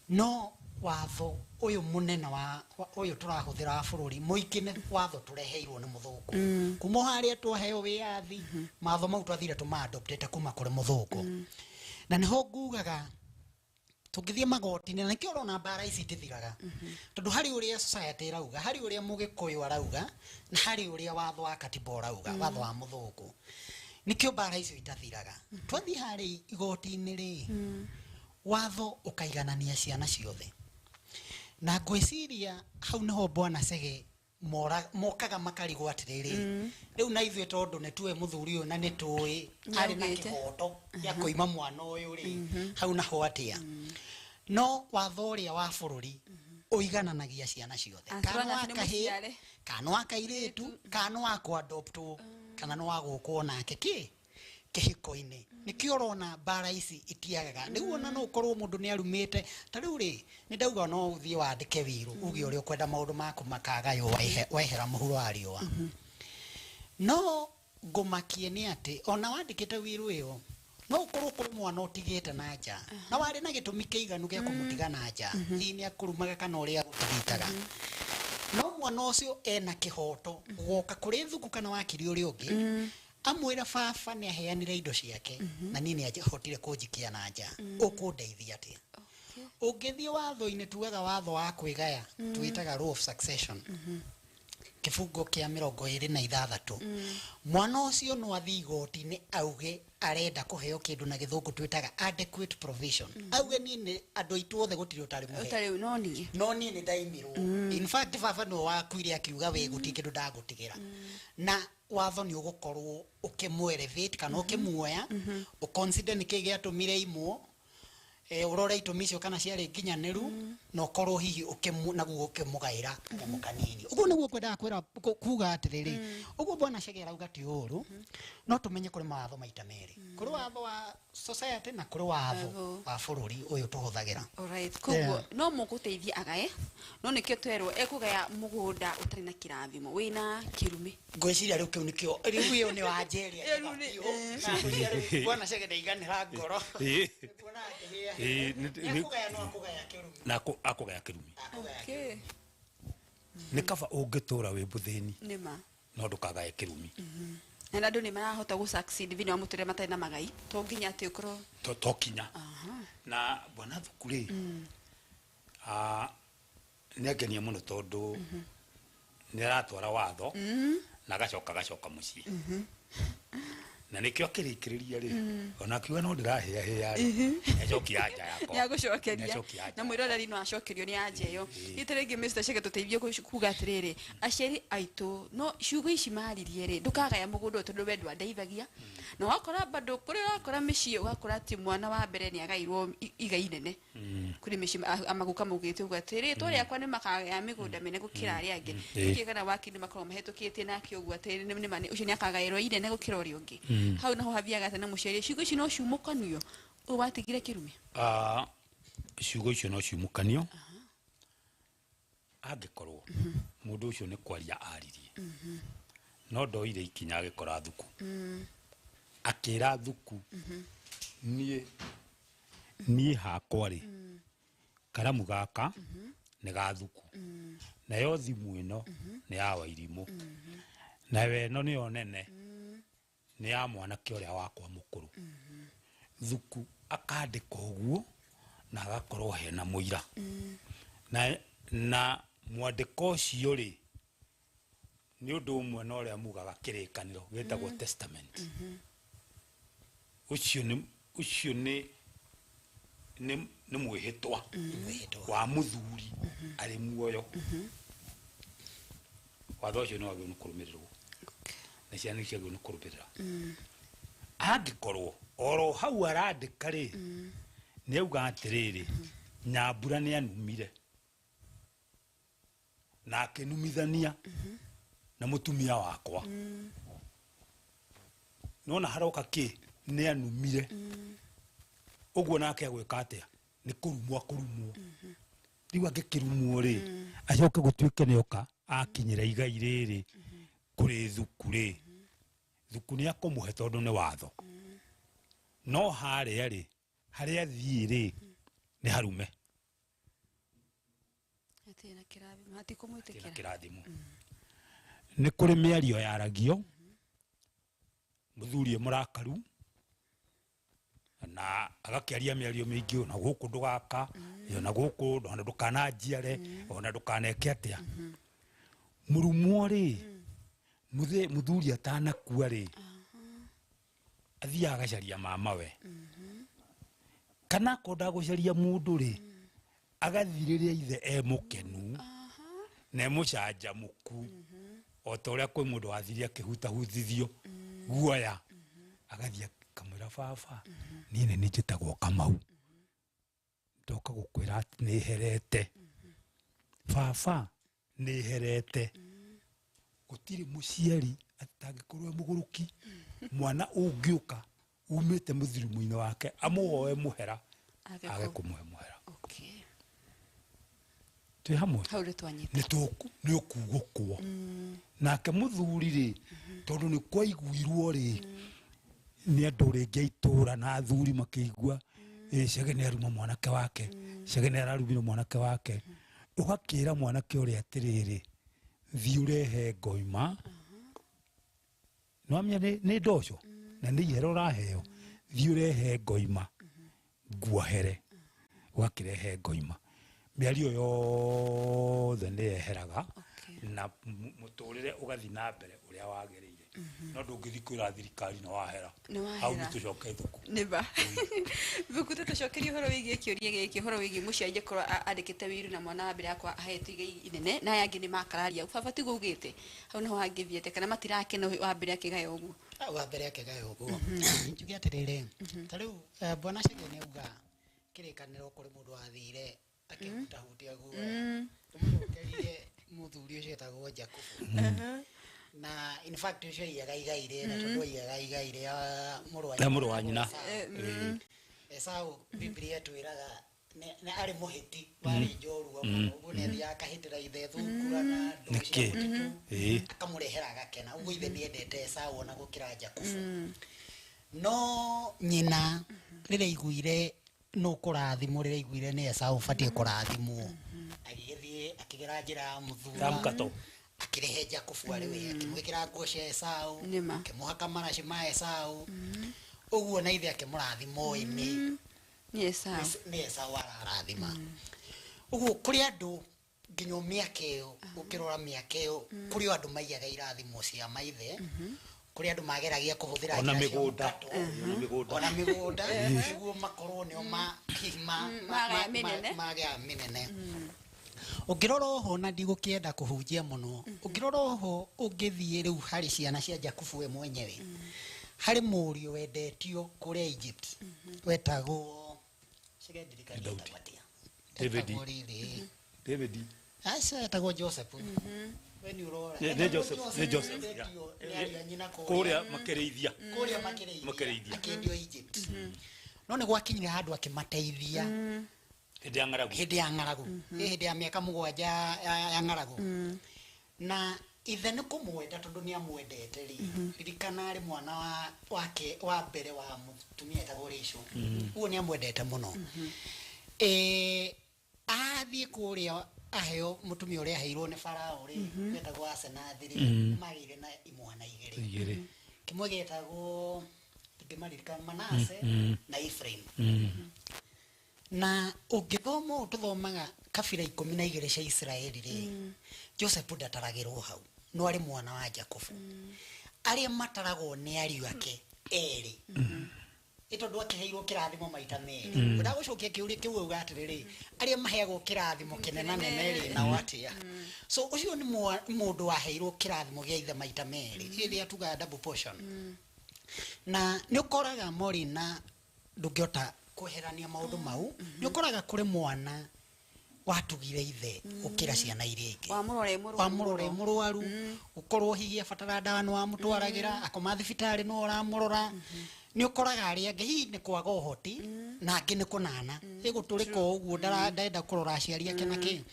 No watho ũyũ mũnene wa ũyũ tũrahũthĩra wa bũrũri mũingĩ nĩ watho tũreheirwo nĩ mũthũngũ. Kuma harĩa twaheo wĩyathi mawatho mau twathire tũma-adoptĩte kuma kũrĩ mũthũngũ, na nĩho ngugaga tũngĩthiĩ magoti-inĩ na nĩkĩo ũrona mbara ici itithiraga, tondũ harĩ ũrĩa society ĩrauga, harĩ ũrĩa Mũgĩkũyũ arauga na harĩ ũrĩa watho wa katiba ũrauga, watho wa mũthũngũ, nĩkĩo mbara icio itathiraga. Twathiĩ harĩ igoti-inĩ rĩ watho ũkaiganania ciana ciothe, na ngwĩciria hau nĩho Bwana Chege mokaga makarigwo atĩrĩrĩ, rĩu na ithuĩ tondũ nĩ tuĩ mũthuri ũyũ na nĩ tũĩ arĩ na kĩhoto gĩa kũima mwana ũyũ rĩ hau naho atĩa. No watho ũrĩa wa bũrũri oigananagia ciana ciothe kana kahie kana akairetu kana akwa adopto kana no agukwo nake ki kihiko-ini nikio urona bara ici itiagaga niguo na no ukorwo mundu ni arumite ta riu ri ni ndauga no uthie wandike wiru ugi uri ukwenda maundu maku makagayo wehera muhuro ariwa no ngumakie ni ati ona wandikite wiru iyo no ukorwo kuri mwana utigite na nja na wari na gitumi kiiganu gia kumutiga na nja ni akurumaga kana uria gutigitaga no mwana ucio ena kihoto goka kuri thuku kana wakiri uri ungi amwira baba ni aheanire indo ciake na nini ahotire kunjikia na nja ukundeithia atia ungithie watho-ini tugaga watho wa kwigaya twitaga law of succession kifungo kia 26 mwana ucio no athii igoti-ini auge arenda kuheo kindu na githungu twitaga adequate provision auge ni andu aitu othe gutiri utari muhe no ni ndaimirwo in fact baba no wakuire akiuga we guti kindu ndagutigira na watho ni ugukorwo ukimwelevate kana ukimuoya uconsider niki giatumire imwo urore itumicio kana ciari nginyaniru no korwo hihi naguo ukimugaira mukanini uguo niguo kwenda kwira kuga atiriri uguo bwana Chege auga ti uru no tumenye kuri mawatho maita meri kuri watho wa society na kuri watho wa bururi uyu tuhuthagira alright kuguo no muguteithia agae no nikio twerwo ekugaya mugunda utari na kirathimo wina kirumi ngwiciria riu kiu nikio riu iyo ni wa jeria bwana Chege ndaiganira ngoro na akugaya kirumi okay ni kaba ungitura wi buthini nima no ndukagaye kirumi na andu ni marahota gu succeed thini wa muture matai na magai to nginya ati ukro to kinya na bwana thukuri ni agenia muno tondu ni aratwara watho na gacoka mucii na nikio akirikiriria ri ona kiuga no ndirahia hia ri ecoki anja yako ya gucokeria na mwiroreri no acokerio ni anja yo iterengi Mr. Chege tuteithie kuga atiriri aceri aitu no ciugo ici maririe ri ndukaga ya mugundo tondu wendwa ndeithagia na wakora bado kuri wakora micii wakora ati mwana wa mbere ni agairwo igai nene kuri micii amaguka mugite uga atiri turi akwa ni makaga ya migunda mene gukira ari angi iki kana wakini makoro mahetukitie na kiugo atiri ni mani ucio ni akagairwo inene gukira uri ungi hau naho haviaga tena muceri ciugo ici no ciumukanio ubatigire kirumi ciugo icio no ciumukanio angikorwo mundu ucio ni kwaria aririe no ndoire ikinya agikora thuku akira thuku nie hakwa ri karamu gaka ni ga thuku na yo thimu ino ni ya Wairimu na we no ni onene ni ya mwanake uria wakwa mukuru thuku akandika uguo na agakorwo hena muira na mwandiko ucio ri ni undu umwe no ria mugaga kirikaniro wetagwo testament ucio ni mwihitwa wa muthuri ari muoyo watho ucio no agio kurumirirwo na ciana ciagio ni kurubirira angikorwo oro hau arandika ri ni auga atiriri Nyambura ni anumire na akinumithania na mutumia wakwa nona haroka ki ni anumire uguo nake agwika atia ni kurumwo riu angikirumwo ri acoke gutuike nioka akinyira igai riri kuri thuku ri thuku ni akumuhe tondu ni watho no haria ri haria thii ri ni harume atina kirathimo hati kumwitikira kirathimo ni kuri miario yaragio muthuri murakaru na agakiaria miario mingi na guku ndugaka na guku na ndukana njiare ona ndukaneke atia murumo ri muthuri atana kuwa ri athia agacaria mama we kana konda gucaria mundu ri agathiriria ithe mukenu na mucanjamuku o ta uria kwi mundu wathiria kihutahuthithio guoya agathia kamwira baba niĩ nĩ njĩtagwo Kamau ndoka gukwira ati nĩ herete baba nä herete gutiri muciari atangikorwo muguruki mwana ungiuka umite muthirumuini wake amuoe muhera age kumuhe muhera twi hamwe nä å kugå nake muthuri rä tondå nä kwaiguirwo rä nä andå rä ngä aitå ra na athuri makä igua cege nä aruma mwanake wake cege nä ararumire mwanake wake å gakä ra mwanake å rä a atä rä rä thiä å rehe ngoima nwamia nä ndoco na nä ihera å raheo thiä å rehe ngoima nguohere å gakä rehe ngoima mä ario yothe nä yeheraga na må tå rä re å gathi na mbere å rä a wagä rä ire no ndå ngä thi kwä ra thirikari na wahera hau nä tå coke thuku thuku tå tåcokerie å horo wä giä kä å ria gä kä å horo wä giä må ciari korwo andä kä te wä iru na mwana wa mbere yakwa ahetwo igai inene na yangä nä makararia baba tiguo ugä te hau nä ho hangä thiete kana matirakena wa mbere akä gaya å guo wa mbere akä gaya å guo njuge atä rä rä ta rä u bwana cege nä auga kä rä kanä ro kå rä må ndå wathire akihutahutia guo tumukerire muthuri ucio etagwo Jakubu na in fact ucio iaga igaire na tondu iaga igaire muru wa nyina Esau Biblia twiraga ne ari muhiti wari njorua uguo ne thia akahitira ithe thukura na nducio akamurehera agakena uguo ithe niendete Esau ona gukira Jakubu no nyina rire iguire no kurathimo rire iguire ne Esau fatie kurathimo agithie akigera njira muthura mukato akirehe Jakubu ari we akimwikira nguo cia Esau akimuhaka maraci ma Esau uguo na ithe akimurathimo imi ni Esau ararathima uguo kuri andu nginyo miakeo ukirora miakeo kuri andu maiyaga irathimo cia maithe kuri andu mageragia kuhuthira ona migunda niguo makorwo nio mahima magea minene ungirora ho na ndigukienda kuhunjia muno ungirora ho ungithie riu hari ciana cia Jakubu we mwenyewe hari murio wendetio kuri Egypt wetagwo David asa etagwo Joseph when you roll ne Joseph kuria makereithia akendio Egypt no ne gwakinyira handu akimateithia hindi ya ng'aragu hindi ya miaka 7 ya ng'aragu na ithe nä kå mwenda tondå nä amwendete ririkana arä mwana wake wa mbere wa mutumia etagwo Rachel uguo nä amwendete må no athiä kå rä a aheo mutumia å rä a aheirwo nä Farao rä etagwo Asenathi magä ire na imwana igä rä kä mwe getagwo ngä maririkana Manase na Ephraim na ungithoma ututhomaga kabira 12 cia Israeli ri Joseph ndataragirwo hau no ari mwana wa Jakubu aria mataragwo ni ariu ake eri itondu akiheirwo kirathimo maita meri ndagucokia kiuri kiu uga atiriri aria maheagwo kirathimo kinena nene na watia so ucio ni mundu waheirwo kirathimo gia ithe maita meri ithi atuga double portion na ni ukoraga mori na ndungiota kuherania maundu mau ni ukoraga kuri mwana watugire ithe ukira ciana iria ingi wa murore murwaru ukorwo higia fatara dawa no amutwaragira akoma thibitari no uramurora ni ukoraga ari angi hi ni kwaga uhoti na angi ni kunana iguturika uguo ndaenda kurora aciari ake naki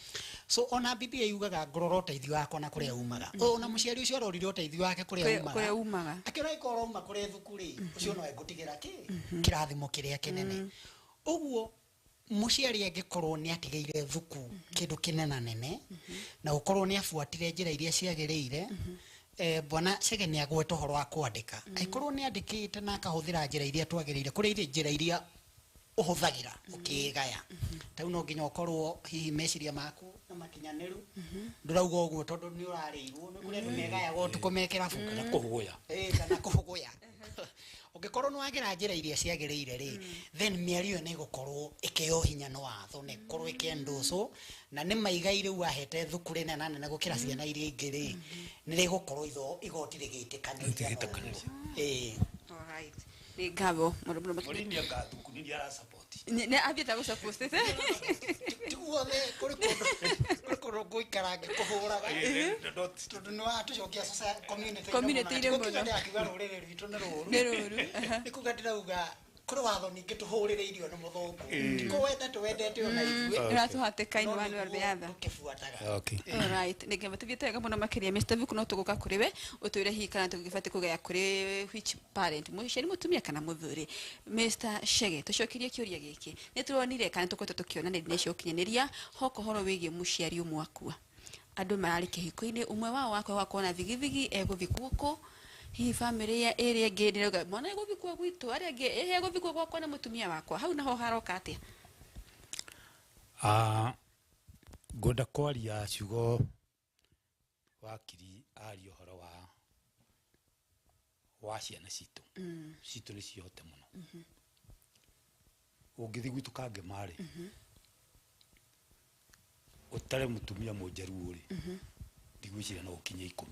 so ona Biblia yugaga ngorora uteithio wako na kuria umaga ona muciari ucio arorire uteithio wake kuria umaga akira ikoro uma kuria thukuri ucio no egutigira kirathimo kiria kinene uguo muciari angikorwo ni atigeire thuku kindu kinena nene na ukorwo ni afuatire njira iria ciagirire bwana Chege ni agweta horo wa kwandika aikorwo ni andikite na akahuthira njira iria twagirire kuri ire njira iria uhuthagira ukigaya tau no nginya ukorwo hihi meciria maku na makinyaniru ndurauga uguo tondu ni urarirwo ni kuri megaya go tukumekera fuka na kuhuguya kana kuhuguya ugikorwo ni wagira njira iria ciagirire ri then miario ni gukorwo ikeo hinya no watho ne korwo ikendoso na ni maigaire wahete thukuri nena nene gukira ciana iria ingi ri ni ri gukorwo itho igoti rigitikanĩria alright ni ngabo murumo makini ni ngathuku ni ara support ne abita go support guothe kuri kundu guikara ngikuhuraga tondu ni watucokia sasa community ire muno akiuga ruriri rwitu ni ruru ni ruru ni kuga ndirauga kuri watho ningi tuhurire irio ni muthungu ndikuwenda tuwendete ona ithuĩ uratuhatĩkaini wanu arbeatha tukibuataga Okay. alright nĩgetha tũthiĩte wega mũno makĩria Mr. Viku no tũgũka kũrĩ we ũtwĩre hihi kana tũgĩbatiĩ kũgaya kũrĩ which parent mũciari mũtumia kana mũthuri Mr. Shege tũcokirie kĩũria gĩkĩ nĩ tũronire kana tũkoretwo tũkĩona nĩ nĩcio ũkinyanĩria hoko horo wĩgiĩ mũciari ũmwe akua andũ mararĩ kĩhiko-inĩ ũmwe wao wakwa wakona thigithigi egũthikwo kũ hihi family ya area ĩngĩ nĩrauga mwana egũthikwo gwitũ arĩa angĩ egũthikwo gwakwa na mũtumia wakwa hau naho haroka atĩa ngwenda kwaria ciugo wakiri aria ũhoro wa ciana citũ citũ nĩ cihote mũno ũngĩthi gwitũ kange marĩ ũtare mũtumia mũnjaruo rĩ ndigwĩciria no ũkinye 10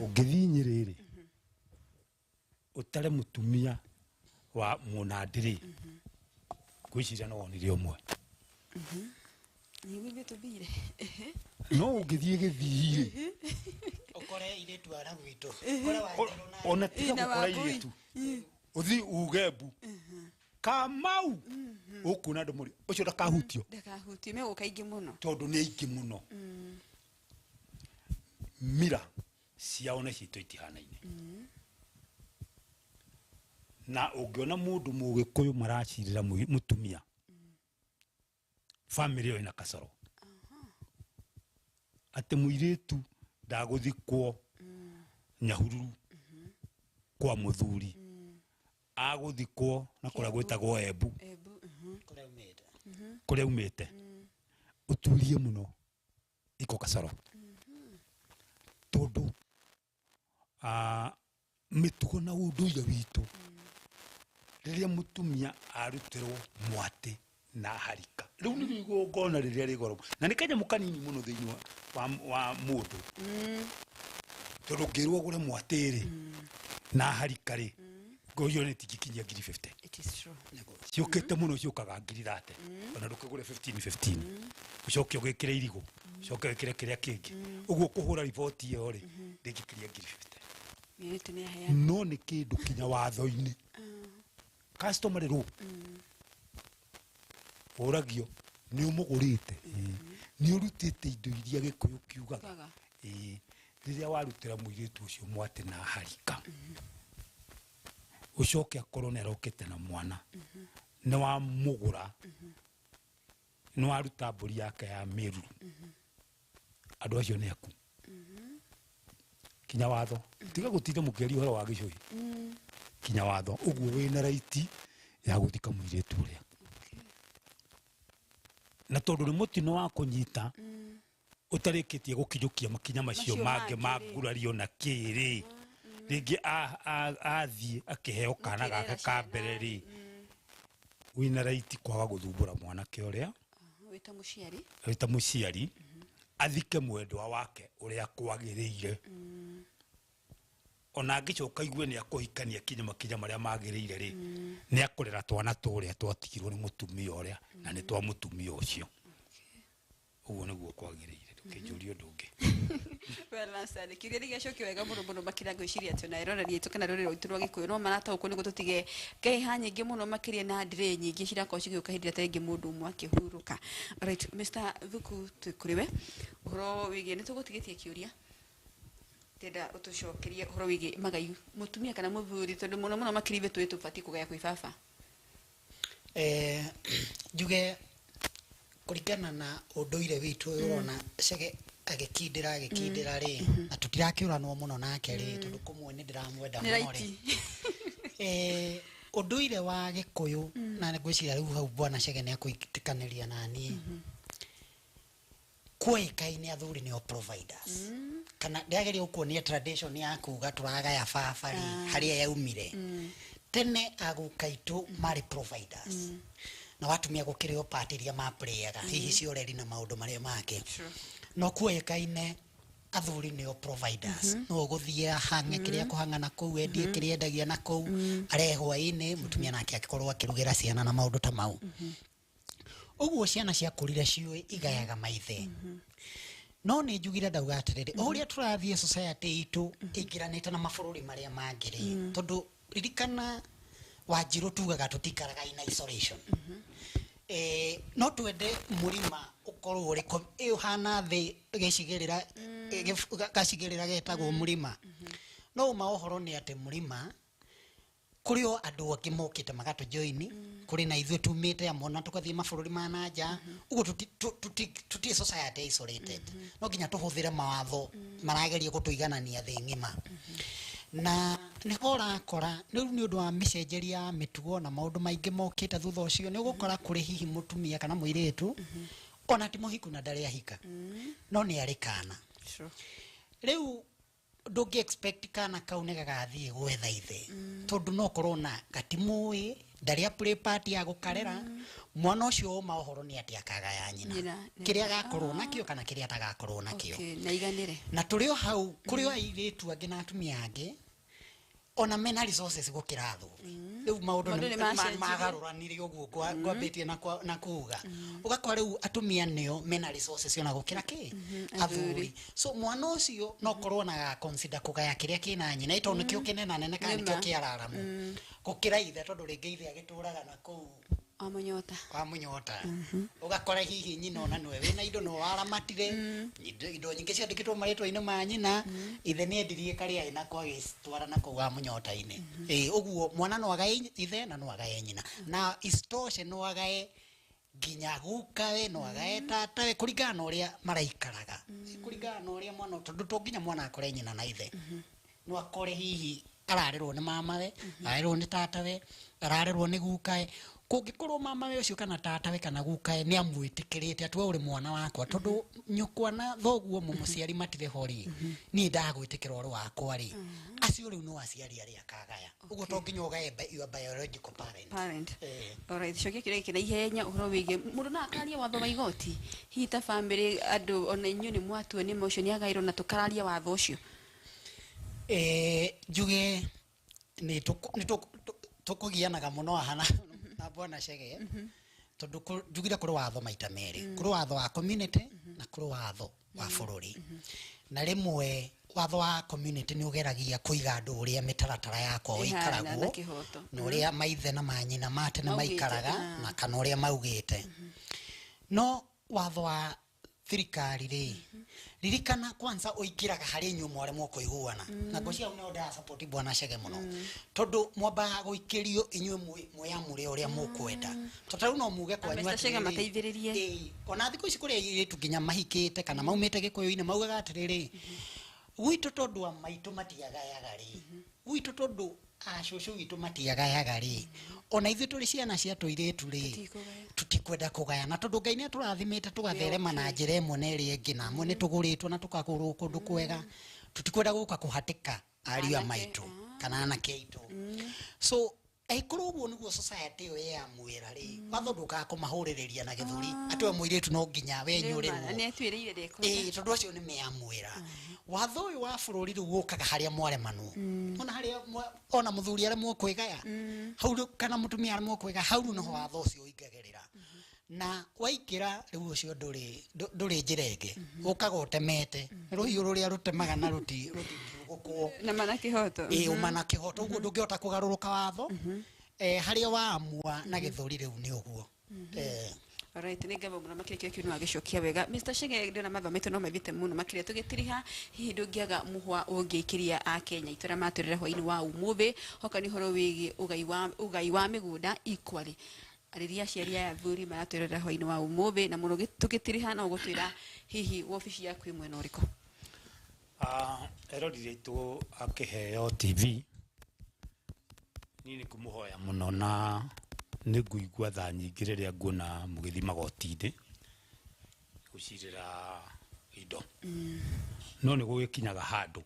ũngĩthi Nyĩrĩ rĩ ũtare mũtumia wa Mũnandĩ rĩ gwĩciria no wonire ũmwe nĩguo tũthire no ũngĩthiĩ Gĩthii rĩ ukore iretu ara gwitũ ona tiga gũkora iretu ũthi uge mbu Kamau ũkuona andũ mũri ũcio ndakahutio megũka ingĩ mũno tondũ nĩ aingĩ mũno mira ciao nĩ citũ itihanaine na ũngĩona mũndũ mũgĩkũyũ maracirĩra mũtumia family ĩyo ĩna kasoro atĩ mũirĩtu ndagũthikwo Nyahururu kwa mũthuri agũthikwo na kũrĩa gwĩtagwo Embu kũrĩa umĩte ũturie mũno iko kasoro tondũ mĩtugo na ũndũire witũ rĩrĩa mũtumia arutĩrwo mwatĩ na harika rĩu nĩ igongona rĩrĩa rĩ goro na nĩ kanyamũ kanini mũno thĩinĩ wa mũndũ tondũ ngĩrwo ũgũre mwatĩ rĩ na harika rĩ ngoyo nĩ tingĩkinyia 50 it is true ciũkĩte mũno ciũkaga 30 ona ndũkĩgũre 15 ũcoke ũgĩkĩre irigũ ũcoke wĩkĩre kĩrĩa kĩngĩ ũguo kũhũra riboti ĩyo rĩ ndĩngĩkinyia 50 no nĩ kĩndũ kinya watho-inĩ customary law ũragio nĩ ũmũgũrĩte nĩ ũrutĩte indo iria Gĩkũyũ kiugaga rĩrĩa warutĩra mũirĩtu ũcio mwatĩ na harika ucoke akorwo nĩ arokete na mwana nĩ wa mũgũra nĩ waruta mbũri yake ya mĩruru andũ acio nĩ aku kinya watho tiga gũtinda mũkĩaria ũhoro wa gĩcũhĩ kinya watho ũguo wĩna raiti ya gũthika mũirĩtu ũrĩa na tondũ nĩ mũtino wa kũnyita ũtarĩkĩtie gũkinyũkia makinya macio mangĩ ma ngurario na kĩrĩ rĩngĩ athiĩ akĩheo kana gake ka mbere rĩ wĩna raiti kwaga gũthumbũra mwanake ũrĩa wĩta mũciari athike mwendwa wake ũrĩa kwagĩrĩire ona angĩcoka igue nĩ akũhikania kinya makinya marĩa magĩrĩire rĩ nĩ akũrera twana tũrĩa twatigirwo nĩ mũtumia ũrĩa na nĩ twa mũtumia ũcio ũguo nĩguo kwagĩrĩire ndũkĩnjũrie ũndũ ũngĩ Well, kiuria gĩacokio wega mũno mũno makĩria ngwĩciria atĩ ona eroreria itũ kana rũrĩrĩ rwitũ rwa Gĩkũyũ no marataũkwo nĩguo tũtige ngahĩha nyingĩ mũno makĩria na ndĩrĩ nyingĩ cirakorwo cigĩũka hĩndĩ ĩrĩa tarĩngĩ mũndũ ũmwe akĩhurũka. Right, Mr. Thuku twĩ we ũhoro wĩgiĩ nĩ tũgũtigĩtie kĩũria tenda ũtũcokerie ũhoro wĩgiĩ magayu mũtumia kana mũthuri tondũ mũno mũno makĩria ithuĩ twĩ tũbatiĩ kũgaya kwĩ baba. Njuge kũringana na ũndũire witũ ũrona Chege agĩkindĩra rĩ na tũtirakĩũranwo mũno nake rĩ tondũ kũmwe nĩ ndĩramwenda mũno rĩ ũndũire wa Gĩkũyũ na ngwĩciria rĩu hau bwana Chege nĩ akũĩtĩkanĩria nani kuoĩkaine athuri nĩo providers kana ndĩageria gũkuonia tradition ya kuga tũragaya baba rĩ harĩa yaumire tene agũkaitũ marĩ providers na watumia gũkĩrĩ opatiria ma playaga hihi cioreri na maũndũ marĩa make no kuoĩkaine athuri nio providers no guthia hange kiria kuhangana kou endie kiria endagia na kou arehwa ine mutumia nake akikorwo akirugira ciana na maundu ta mau uguo ciana cia kurire ciui igayaga maithe no ni njugire ndauga atiriri uria turathie society itu ingiranite na mabururi maria mangiri tondu ririkana Wanjiru tugaga tutikaraga in isolation no twende murima ukorwo uri uhana thi gicigirira gacigirira getagwo murima no maohoro ni ati murima kurio andu angi mokite magatu join kuri na ithu tumite amona tukathie mabururi ma nanja ugo tuti society isolated no ginya tuhuthire mawatho marageria gutuiganania thi ngima na nikora kora ni undu wa micenjeria mitugo na maundu maingi mokite thutha ucio ni ugukora kuri hihi mutumia kana muiretu ona ti muhiku na ndari ahika no ni arikana riu ndungi expect kana kau ni gagathie gwetha ithe tondu no korona gatimui ndari play party ya gukarera mwana ucio maohoro ni ati akagaya nyina kiria gakorwo nakio kana kiria tagakorwo nakio na iganire na turio hau kurio airetu angi na atumia angi ona mena resources gukira thu riu maundu ni magaruranire uguo ngwambitie na kuga ugakora riu atumia nio mena resources ona gukira ki athuri so mwana ucio no korwo na consider kugaya kiria kina nyina ito nikio kinena nene kana nikio kiararamu gukira ithe tondu ringi ithe agituraga na ku amunyota ugakora hihi nyina ona nwe wina indo no waramatire indo nyingi ciandikitwo maritwa ine ma nyina ithe ni endirie karia ina kwa gistwara na kuga munyota ine uguo mwana no agae ithe na no agae nyina na istoshe no agae ginya gukawe no agae tatawe kuringana na uria maraikaraga kuringana na uria mwana tondu to ginya mwana akore nyina na ithe no akore hihi ararerwo ni mamawe ararerwo ni tatawe ararerwo ni gukawe kungikorwo mamawe ucio kana tatawe kana gukae ni amwitikirite atwe uri mwana wakwa tondu nyukwa na thoguo mumuciari matire hori ni ndagwitikira uri wakwa ri acio riu no aciari ari akagaya uguo to nginya ugae your biological parent alright shoki kire kina ihenya uhoro wige mundu na akaria watho wa igoti hita family andu ona inyu ni mwatu ni motion yagairo na tukararia watho ucio juge ni tukugianaga muno hana na bwana Chege tondu njugire kuri watho maita meri kuri watho wa community na kuri watho wa bururi na rimwe watho wa community ni ugeragia kuiga andu uria mitaratara yakwa ikaragwo na uria maithe na manyina mate na maikaraga na kana uria maugite no watho wa thirikari ri ririkana kwanza uikiraga hari nyumo ari moko iguana na gocia une oda support bwana Chege muno tondu mwamba guikirio inywe muyamure uria mukwenda totau no muge kwa nywa Chege mateithiririe ona thiku ici kuria iritu ginya mahikite kana maumite gikuyu-ini maugaga atiriri gwitu tondu wa maitu matiagayaga ri gwitu tondu acũcũ witũ matiagayaga ri ona ithuĩ tũrĩ ciana cia tũirĩtu ri tutikwenda kũgaya na tondũ Ngai nĩ tũrathimĩte tũgatherema na njĩra ĩmwe na ĩrĩa ĩngĩ na amwe nĩ tũgũrĩtwo na tũkagũrwo kũndũ kwega tutikwenda gũka kũhatĩka ariũ a maitũ kana anake aitũ so aikorwo ũguo nĩguo society ĩyo yamwĩra ri watho ndũkaga kũmahũrĩrĩria na gĩthũri atĩ we mũirĩtu no nginya wenyũrĩrwo tondũ acio nĩ meamwĩra watho ũyũ wa bũrũri rĩu ũkaga harĩa mwaremanwo ona harĩa ona mũthuri aremwo kwĩgaya hau kana mũtumia aremwo kwĩgaya hau nĩho watho ũcio ũingagĩrĩra na waingĩra rĩu ũcio ndũrĩ njĩra ĩngĩ ũkaga ũtemete rũhiũ rũrĩa rũtemaga na rũtigũkwo na mana kĩhoto umana kĩhoto ũguo ndũngĩhota kũgarũrũka watho harĩa waamua na gĩthũri rĩu nĩ ũguo alright ni ngabo muno makire kio kiunu agicokia wega Mr Chege ndona mathometo no mavite muno makire tugitiriha hihi ndungiaga muhwa ungikiria a Kenya itura maturire hwaini wa umuthi hoka ni horo wigi ugai wa migunda equally ariria ciaria ya thuri maraturire hwaini wa umuthi na muno tugitiriha na ugutwira hihi ofisi yaku imwe no riko erorire tu akiheo TV nini kumuhoya muno na niguigua tha nyingĩ rĩrĩa nguona mũgĩthi magoti-inĩ gũcirĩra indo no nĩ gũgĩkinyaga handũ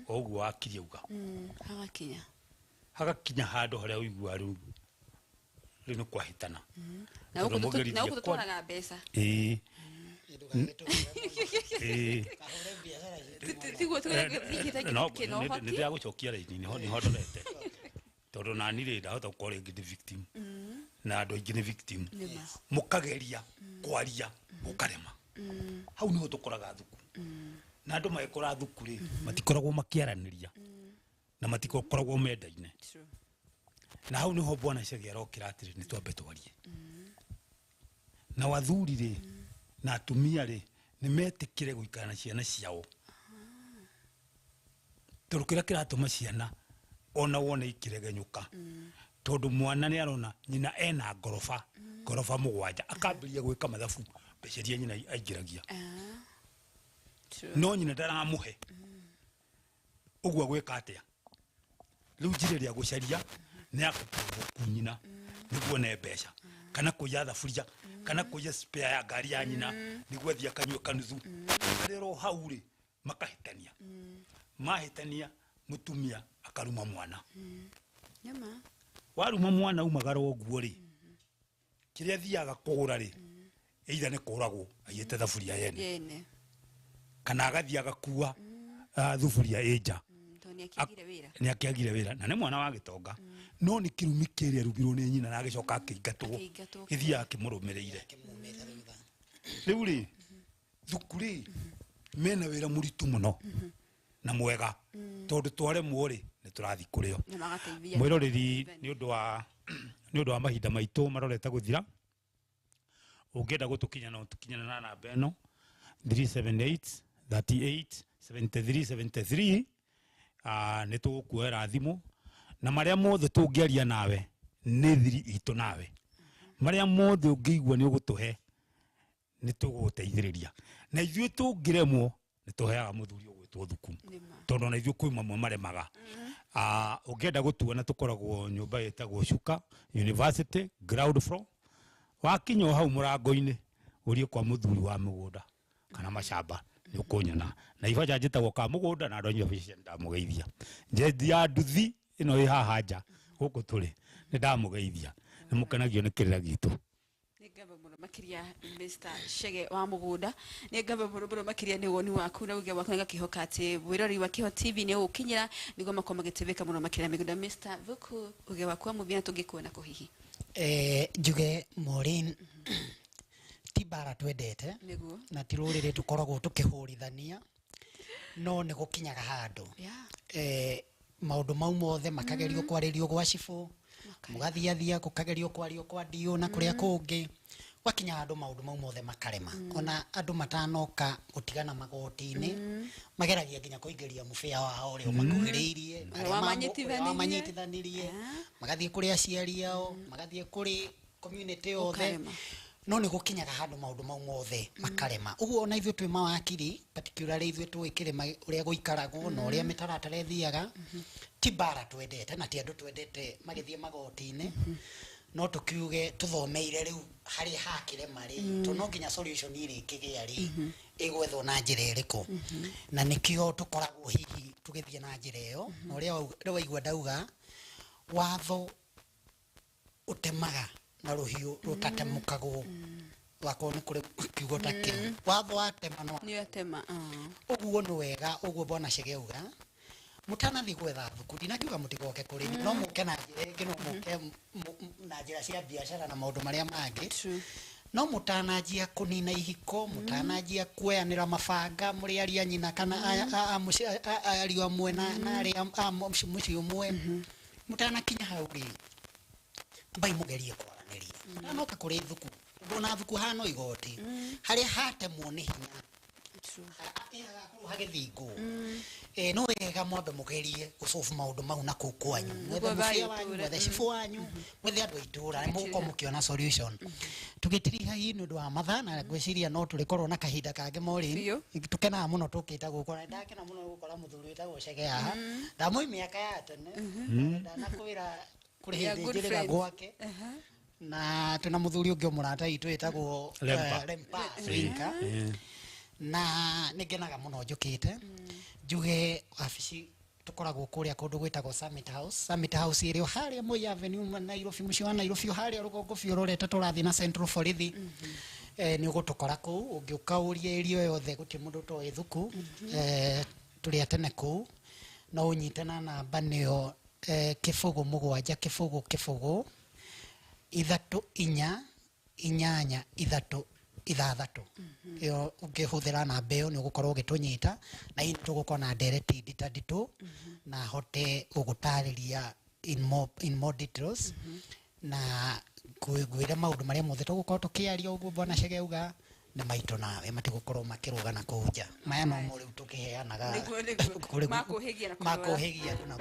ũguo wakiria uga hagakinya handũ harĩa ũigua rĩu nĩ kwahĩtana na gũtũtwaraga mbeca Tiguo tugithikite no kino nä hoti. ndä agå cokia raini nä hondorete tondå nani rä ndahota gå korwo rä ngä ndä victim na andå aingä nä victim må kageria kwaria gå karema hau nä ho tå koraga thuku na andå magäkora thuku rä matikoragwo makä ria na matikoragwo mendaine na hau nä ho bwana Chege arokä ra atä rä nä twambe twarie na wathuri rä na atumia rä nä metä kä re gå ikara na ciana ciao tondå kä rä a kä ratå ma ciana ona wone ikiregenyuka tondu mwana ni arona nyina ena ngoroba må gwanja akambĩrĩria gwĩka mathabu mbeceria nyina aingĩragia no nyina ndaramũhe ũguo gwĩka atĩa rĩu njĩra ĩrĩa gũcaria nĩ akũpũrwo nyina nĩguo ne mbeca kana kũiya thaburia kana kũiya spare ya ngari ya nyina nĩguo athiĩ akanyua kanuthu arĩro hau rĩ makahĩtania mahĩtania mũtumia akaruma mwana waruma mwana umagara ũguo rĩ kĩrĩa athiaga kũgũra rĩ either nĩ kũragwo aiyĩte thaburia yene kana agathiĩ agakua thuburia ĩnja nĩ akĩagire wĩra na nĩ mwana wa gĩtonga no nĩ kĩrumi kĩrĩa rubirwo nĩ nyina na agĩcoka akĩingatwo gĩthiaga kĩmũrũmĩrĩire rĩu rĩ thuku rĩ mena wĩra mũritũ mũno na mwega tondu twaremwo rĩ nĩ tũrathi kũrĩo mwĩroreri nĩ ũndũ wa mahinda maitũ marorete gũthira ũngĩenda gũtũkinya no tũkinyana na namba ĩno 378 38 73 73 nĩ tũgũkuoera thimũ na marĩa mothe tũngĩaria nawe nĩ thiri itũ nawe marĩa mothe ũngĩigua nĩ ũgũtũhe nĩ tũgũgũteithĩrĩria na ithuĩ tũngĩremwo nĩ tũheaga mũthuri ũgwĩtwo thuku tondu na ithuĩ kwĩ mamwe maremaga ũngĩenda gũtuona tũkoragwo nyũmba ĩtagwo Chuka University ground floor wakinya hau mũrango-inĩ ũrie kwa mũthuri wa mũgũnda kana macamba nĩ ũkũnyona na ibanja njĩtagwo ka mũgũnda na andũ anyu obici ndamũgeithia njendi ya nduthi ĩno ĩ haha nja gũkũ tũrĩ nĩ ndamũgeithia nĩ mũkenagio nĩ kĩrĩra gitũ ngamba mũno makiria Mr. Chege wa mũgũnda nĩ ngamba mũno makiria nĩ woni waku na uge waku ngakihoka atĩ wĩrori wa Kĩho TV nĩ ũkinyira nĩguo makoma gĩtĩvĩka mũno makiria mĩgũnda Mr. Vuku uge waku mũbia tũngĩkuona kũ hihi njuge Maureen ti bara twendete na ti rũrĩrĩ tũkoragwo tũkĩhũrithania no nĩ gũkinyaga handũ maũndũ mau mothe makagerio kwarĩrio gwa cibũ mũgathiathia gũkagerio kwario kwa ndio na kũrĩa kũngĩ wakinya handũ maũndũ mau mothe makarema ona andũ matanoka gũtigana magoti-inĩ mageragia nginya kũingĩria mũbĩa wao ũrĩa makuhĩrĩirie wamanyitithanirie magathiĩ kũrĩ aciari ao magathiĩ kũrĩ community yothe no nĩ gũkinyaga handũ maũndũ mau mothe makarema ũguo ona ithuĩ twĩ mawakiri particularly ithuĩ tũĩ kĩrĩma ũrĩa gũikaragwo na ũrĩa mĩtaratara ĩthiaga ti bara twendete na ti andũ twendete magĩthiĩ magoti-inĩ no tũkiuge tũthomeire rĩu harĩa hakĩrema rĩ to no nginya solution ĩrĩkĩgĩa rĩ ĩgwethwo na njĩra ĩrĩkũ na nĩkĩo tũkoragwo hihi tũgĩthiĩ na njĩra ĩyo na ũrĩa waigua ndauga watho ũtemaga na rũhiũ rũtatemũkagwo wakorwo nĩ kũrĩ kiugo ta kĩu watho watema no nĩ atema ũguo nĩ wega ũguo bwana Chege auga mũtanathi gwetha thuku ndinakiuga mũtigoke kũrĩ no mũke na njĩra ĩngĩ no mũke na njĩra cia biacara na maũndũ marĩa mangĩ no mũtananjia kũnina ihiko mũtananjia kuoyanĩra mabanga mũrĩ aria nyina kana ariũ amwe na arĩa a mũciĩ ũmwe mũtanakinya hau rĩ ambai mũgerie kwaranĩria noka kũrĩ thuku ndona thuku hano igoti harĩa hatemwo nĩ hinya hagĩthingwo no wega mwambe mũgerie gũcobu maũndũ mau na kũu kwanyu mwethe mũbĩa wanyu mwethe cibũ wanyu mwethe andũ a itũũra nĩ mũgũkorwo mũkĩona solution tũgĩtiriha hihi nĩ ũndũ wa mathaa na ngwĩciria no tũrĩkorwo na kahinda kangĩ Maureen tũkenaga mũno tũkĩta gũkũ na ndakena mũno gũkora mũthuri wĩtagwo Chege haha ndamũĩ mĩaka ya tene ndanakwĩra kũrĩ hĩndĩ njĩrĩga gwake na twĩna mũthuri ũngĩ mũrata witũ wĩtagwo Lempa na nĩ ngenaga mũno njũkĩte njuge wabici tũkoragwo kũrĩa kũndũ gwĩtagwo Summit House ĩrĩ harĩa Moi Avenue Nairobi mũciĩ wa Nairobi harĩa rũgongo biũ rũrete tũrathiĩ na Central borithi nĩ ũgũtũkora kũu ũngĩũka ũrie ĩrio yothe gũtirĩ mũndũ ũtoĩ thuku tuli atene ku no unyitana namba niyo kifugu mugwanja kifugu ithatu inya inyanya ithatu ithathatu iyo ungihuthira namba iyo ni ugukorwo ugitunyita na ini tugukorwo na direct ditaditu na hote ugutariria in more details na gwira maundu maria mothe tugukorwo tukiaria uguo bwana Chege uga na maito nawe matigukorwo makiruga na kuja maya no muri tukiheanaga makuhigia na makuhigia na